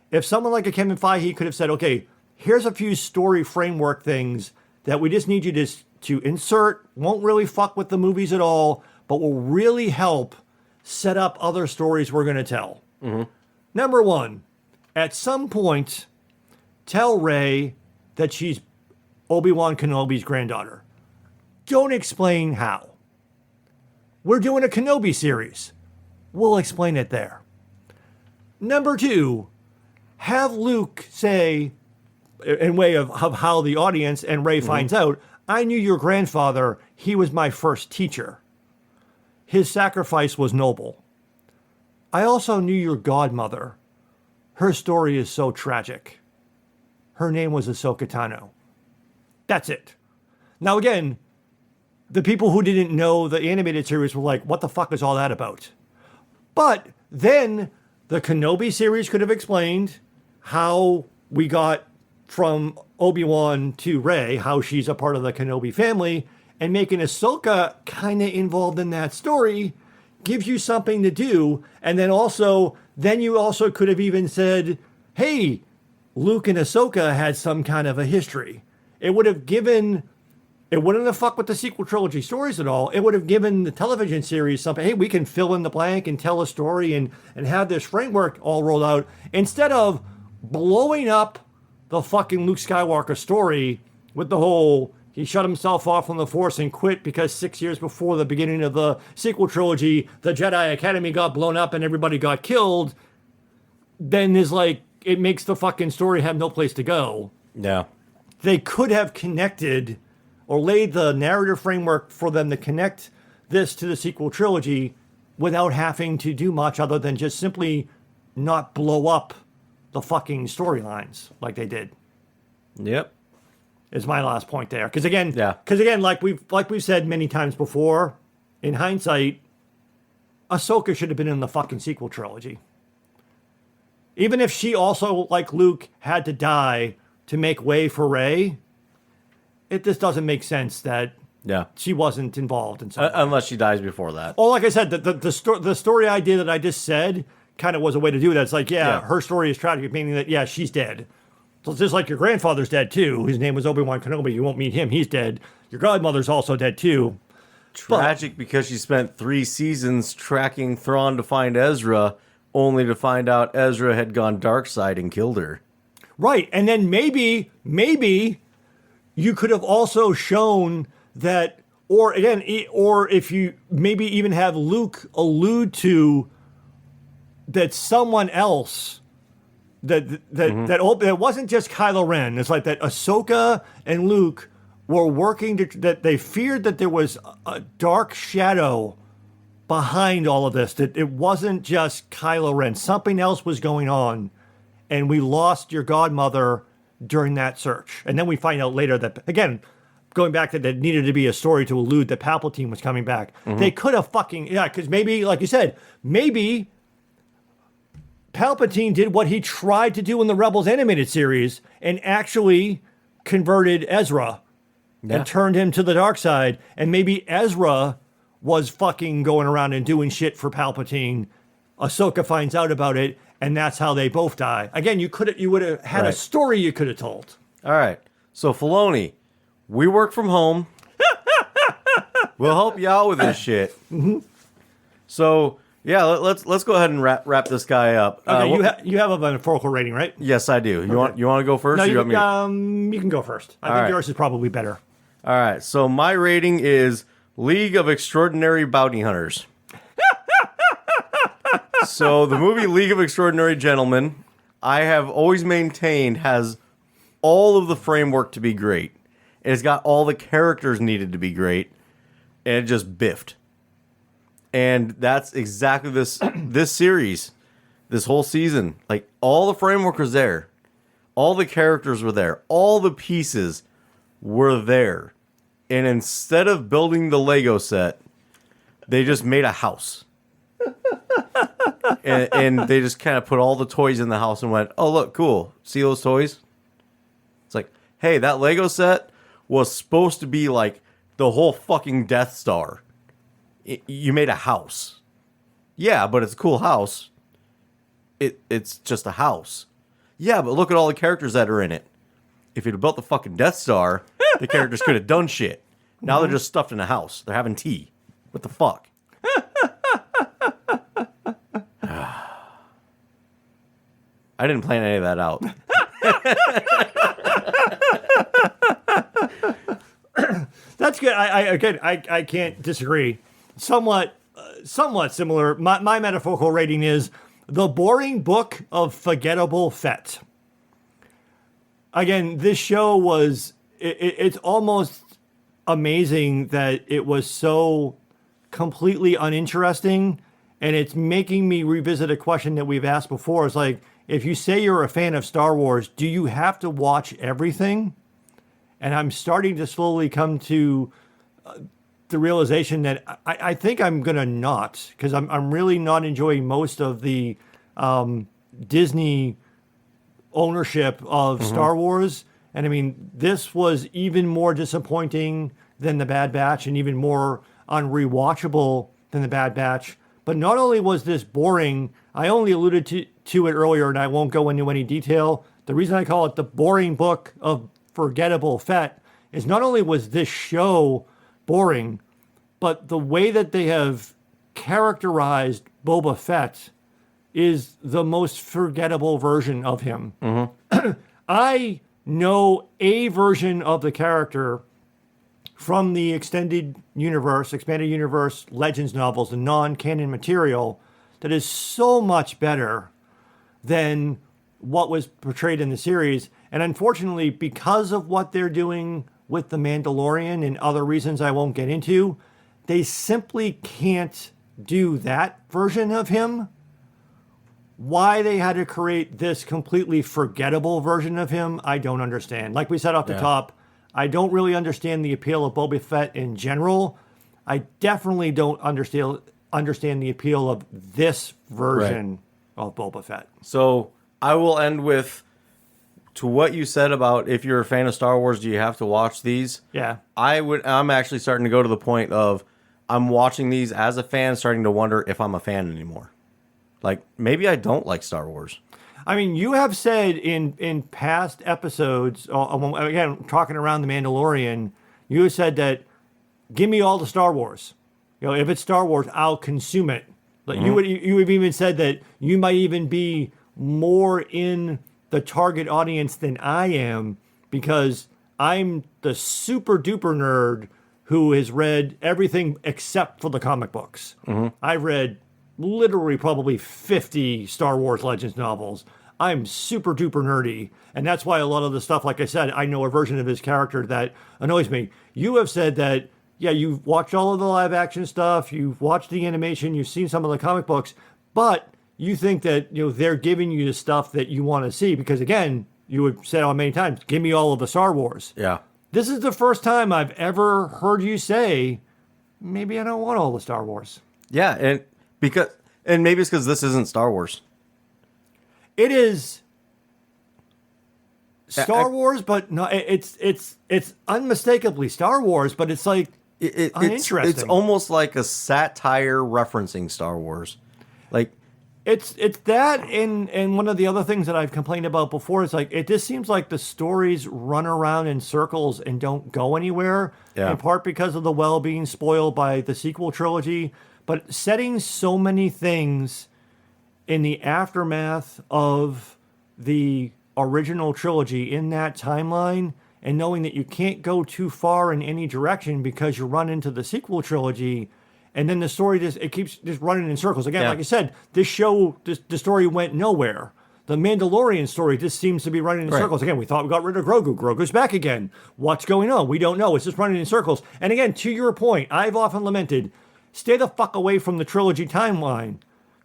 if someone like a Kevin Feige could have said, okay, here's a few story framework things that we just need you to insert, won't really fuck with the movies at all, but will really help set up other stories we're going to tell. Mm-hmm. Number one, at some point, tell Rey that she's Obi-Wan Kenobi's granddaughter. Don't explain how. We're doing a Kenobi series. We'll explain it there. Number two, have Luke say, in way of how the audience and Rey finds out, I knew your grandfather. He was my first teacher. His sacrifice was noble. I also knew your godmother. Her story is so tragic. Her name was Ahsoka Tano. That's it. Now again, the people who didn't know the animated series were like, what the fuck is all that about? But then the Kenobi series could have explained how we got from Obi-Wan to Rey, how she's a part of the Kenobi family, and making Ahsoka kind of involved in that story gives you something to do. And then you also could have even said, hey, Luke and Ahsoka had some kind of a history. It wouldn't have fucked with the sequel trilogy stories at all. It would have given the television series something, hey, we can fill in the blank and tell a story and have this framework all rolled out instead of blowing up the fucking Luke Skywalker story with the whole, he shut himself off from the Force and quit because 6 years before the beginning of the sequel trilogy, the Jedi Academy got blown up and everybody got killed. Then there's like, it makes the fucking story have no place to go. Yeah. They could have connected or laid the narrative framework for them to connect this to the sequel trilogy without having to do much other than just simply not blow up the fucking storylines like they did. Yep. Is my last point there. Because again, like we've said many times before, in hindsight, Ahsoka should have been in the fucking sequel trilogy. Even if she also, like Luke, had to die to make way for Rey, it just doesn't make sense that she wasn't involved in something. Unless she dies before that. Oh, like I said, the story idea that I just said kind of was a way to do that. It's like, her story is tragic, meaning that, she's dead. So it's just like your grandfather's dead too. His name was Obi-Wan Kenobi. You won't meet him. He's dead. Your godmother's also dead too. Tragic because she spent 3 seasons tracking Thrawn to find Ezra, only to find out Ezra had gone dark side and killed her. Right, and then maybe you could have also shown that, or if you maybe even have Luke allude to that someone else that wasn't just Kylo Ren. It's like that Ahsoka and Luke were working that they feared that there was a dark shadow behind all of this. That it wasn't just Kylo Ren. Something else was going on, and we lost your godmother during that search. And then we find out later that, again, going back to that needed to be a story to allude that Palpatine was coming back. They could have because maybe, like you said, maybe Palpatine did what he tried to do in the Rebels animated series and actually converted Ezra and turned him to the dark side. And maybe Ezra was fucking going around and doing shit for Palpatine. Ahsoka finds out about it, and that's how they both die. Again, you would have had a story you could have told. All right. So Filoni, we work from home. We'll help you out with this shit. So yeah, let's go ahead and wrap this guy up. Okay, you have a metaphorical rating, right? Yes, I do. You want to go first? No, or you want me can go first. I think yours is probably better. All right. So my rating is League of Extraordinary Bounty Hunters. So the movie League of Extraordinary Gentlemen, I have always maintained has all of the framework to be great. It's got all the characters needed to be great, and it just biffed. And that's exactly this series, this whole season. Like, all the framework was there. All the characters were there. All the pieces were there. And instead of building the Lego set, they just made a house. and they just kind of put all the toys in the house and went, oh, look, cool. See those toys? It's like, hey, that Lego set was supposed to be like the whole fucking Death Star. You made a house. Yeah, but it's a cool house. It's just a house. Yeah, but look at all the characters that are in it. If you'd have built the fucking Death Star, the characters could have done shit. Now they're just stuffed in a house. They're having tea. What the fuck? I didn't plan any of that out. That's good. I can't disagree. Somewhat similar. My metaphorical rating is The Boring Book of Forgettable Fett. Again, this show was, it's almost amazing that it was so completely uninteresting, and it's making me revisit a question that we've asked before. It's like, if you say you're a fan of Star Wars, do you have to watch everything? And I'm starting to slowly come to the realization that I think I'm going to not, because I'm really not enjoying most of the Disney ownership of Star Wars. And I mean, this was even more disappointing than The Bad Batch and even more unrewatchable than The Bad Batch. But not only was this boring, I only alluded to it earlier and I won't go into any detail. The reason I call it The Boring Book of Forgettable Fett is not only was this show boring, but the way that they have characterized Boba Fett is the most forgettable version of him. I know a version of the character from the expanded universe, Legends novels, the non-canon material that is so much better than what was portrayed in the series. And unfortunately, because of what they're doing with The Mandalorian and other reasons I won't get into, they simply can't do that version of him. Why they had to create this completely forgettable version of him, I don't understand. Like we said off the top, I don't really understand the appeal of Boba Fett in general. I definitely don't understand the appeal of this version of Boba Fett. So I will end with, to what you said about if you're a fan of Star Wars, do you have to watch these? Yeah. I'm actually starting to go to the point of I'm watching these as a fan, starting to wonder if I'm a fan anymore. Like, maybe I don't like Star Wars. I mean, you have said in past episodes, again, talking around The Mandalorian, you have said that give me all the Star Wars. If it's Star Wars, I'll consume it. Like you would even said that you might even be more in the target audience than I am because I'm the super duper nerd who has read everything except for the comic books. I've read literally probably 50 Star Wars Legends novels. I'm super duper nerdy. And that's why a lot of the stuff, like I said, I know a version of his character that annoys me. You have said that, yeah, you've watched all of the live action stuff, you've watched the animation, you've seen some of the comic books, but you think that they're giving you the stuff that you want to see because, again, you would say it many times, give me all of the Star Wars. Yeah. This is the first time I've ever heard you say, maybe I don't want all the Star Wars. Yeah, and maybe it's because this isn't Star Wars. It is Star Wars, but no, it's unmistakably Star Wars, but it's like uninteresting. It's almost like a satire referencing Star Wars. Like it's that, and one of the other things that I've complained about before is like it just seems like the stories run around in circles and don't go anywhere. Yeah. In part because of the well being spoiled by the sequel trilogy, but setting so many things in the aftermath of the original trilogy in that timeline, and knowing that you can't go too far in any direction because you run into the sequel trilogy. And then the story keeps just running in circles. Again, like I said, the story went nowhere. The Mandalorian story just seems to be running in circles. Again, we thought we got rid of Grogu. Grogu's back again. What's going on? We don't know. It's just running in circles. And again, to your point, I've often lamented, stay the fuck away from the trilogy timeline.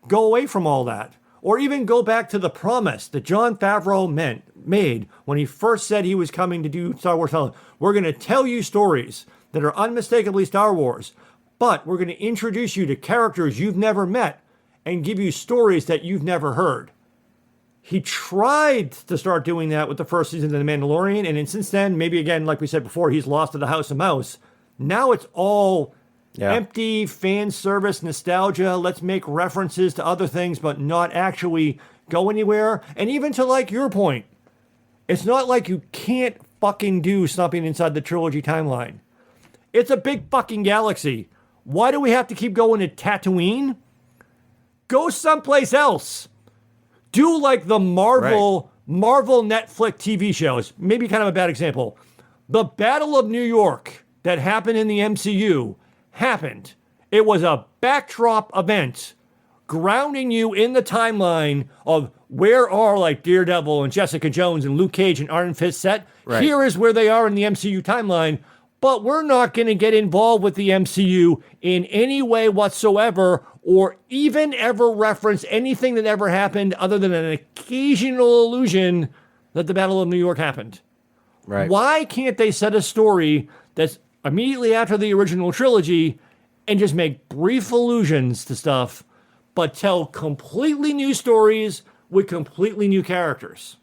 Go away from all that. Or even go back to the promise that Jon Favreau made when he first said he was coming to do Star Wars. We're going to tell you stories that are unmistakably Star Wars, but we're going to introduce you to characters you've never met and give you stories that you've never heard. He tried to start doing that with the first season of The Mandalorian, and since then, maybe again, like we said before, he's lost to the House of Mouse. Now it's all empty fan service nostalgia. Let's make references to other things, but not actually go anywhere. And even to like your point, it's not like you can't fucking do something inside the trilogy timeline. It's a big fucking galaxy. Why do we have to keep going to Tatooine? Go someplace else. Do like the Marvel Netflix TV shows. Maybe kind of a bad example. The Battle of New York that happened in the MCU happened. It was a backdrop event grounding you in the timeline of where are like Daredevil and Jessica Jones and Luke Cage and Iron Fist set. Right. Here is where they are in the MCU timeline. But we're not going to get involved with the MCU in any way whatsoever or even ever reference anything that ever happened other than an occasional allusion that the Battle of New York happened. Right. Why can't they set a story that's immediately after the original trilogy and just make brief allusions to stuff, but tell completely new stories with completely new characters?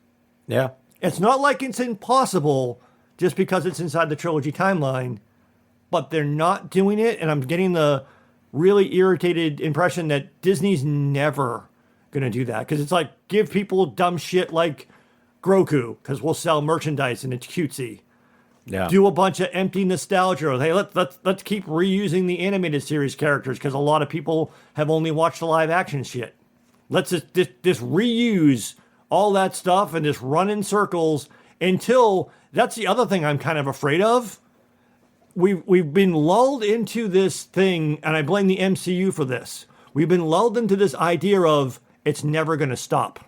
Yeah. It's not like it's impossible just because it's inside the trilogy timeline, but they're not doing it, and I'm getting the really irritated impression that Disney's never going to do that, because it's like, give people dumb shit like Grogu, because we'll sell merchandise and it's cutesy. Yeah. Do a bunch of empty nostalgia. Hey, let's keep reusing the animated series characters, because a lot of people have only watched the live action shit. Let's just reuse all that stuff and just run in circles until... That's the other thing I'm kind of afraid of. We've been lulled into this thing, and I blame the MCU for this. We've been lulled into this idea of it's never going to stop.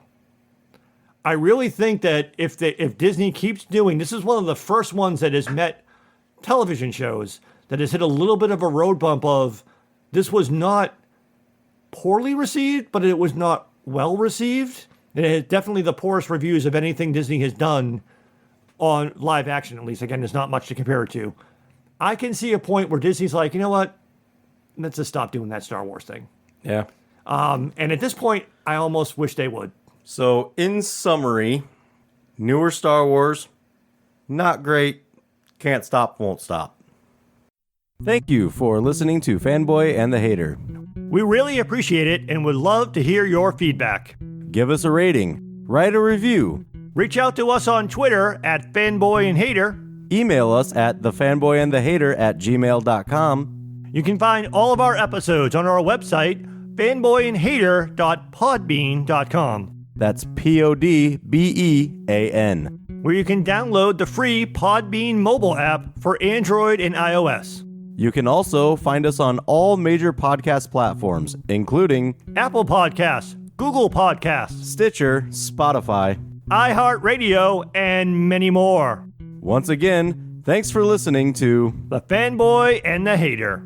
I really think that if Disney keeps doing, this is one of the first ones that has met television shows that has hit a little bit of a road bump of this was not poorly received, but it was not well received. And it has definitely the poorest reviews of anything Disney has done on live action, at least. Again, there's not much to compare it to. I can see a point where Disney's like, you know what? Let's just stop doing that Star Wars thing. Yeah. And at this point, I almost wish they would. So, in summary, newer Star Wars, not great, can't stop, won't stop. Thank you for listening to Fanboy and the Hater. We really appreciate it and would love to hear your feedback. Give us a rating, write a review. Reach out to us on Twitter at Fanboy and Hater. Email us at thefanboyandthehater@gmail.com. You can find all of our episodes on our website, fanboyandhater.podbean.com. That's PODBEAN. where you can download the free Podbean mobile app for Android and iOS. You can also find us on all major podcast platforms, including Apple Podcasts, Google Podcasts, Stitcher, Spotify, iHeartRadio, and many more. Once again, thanks for listening to The Fanboy and the Hater.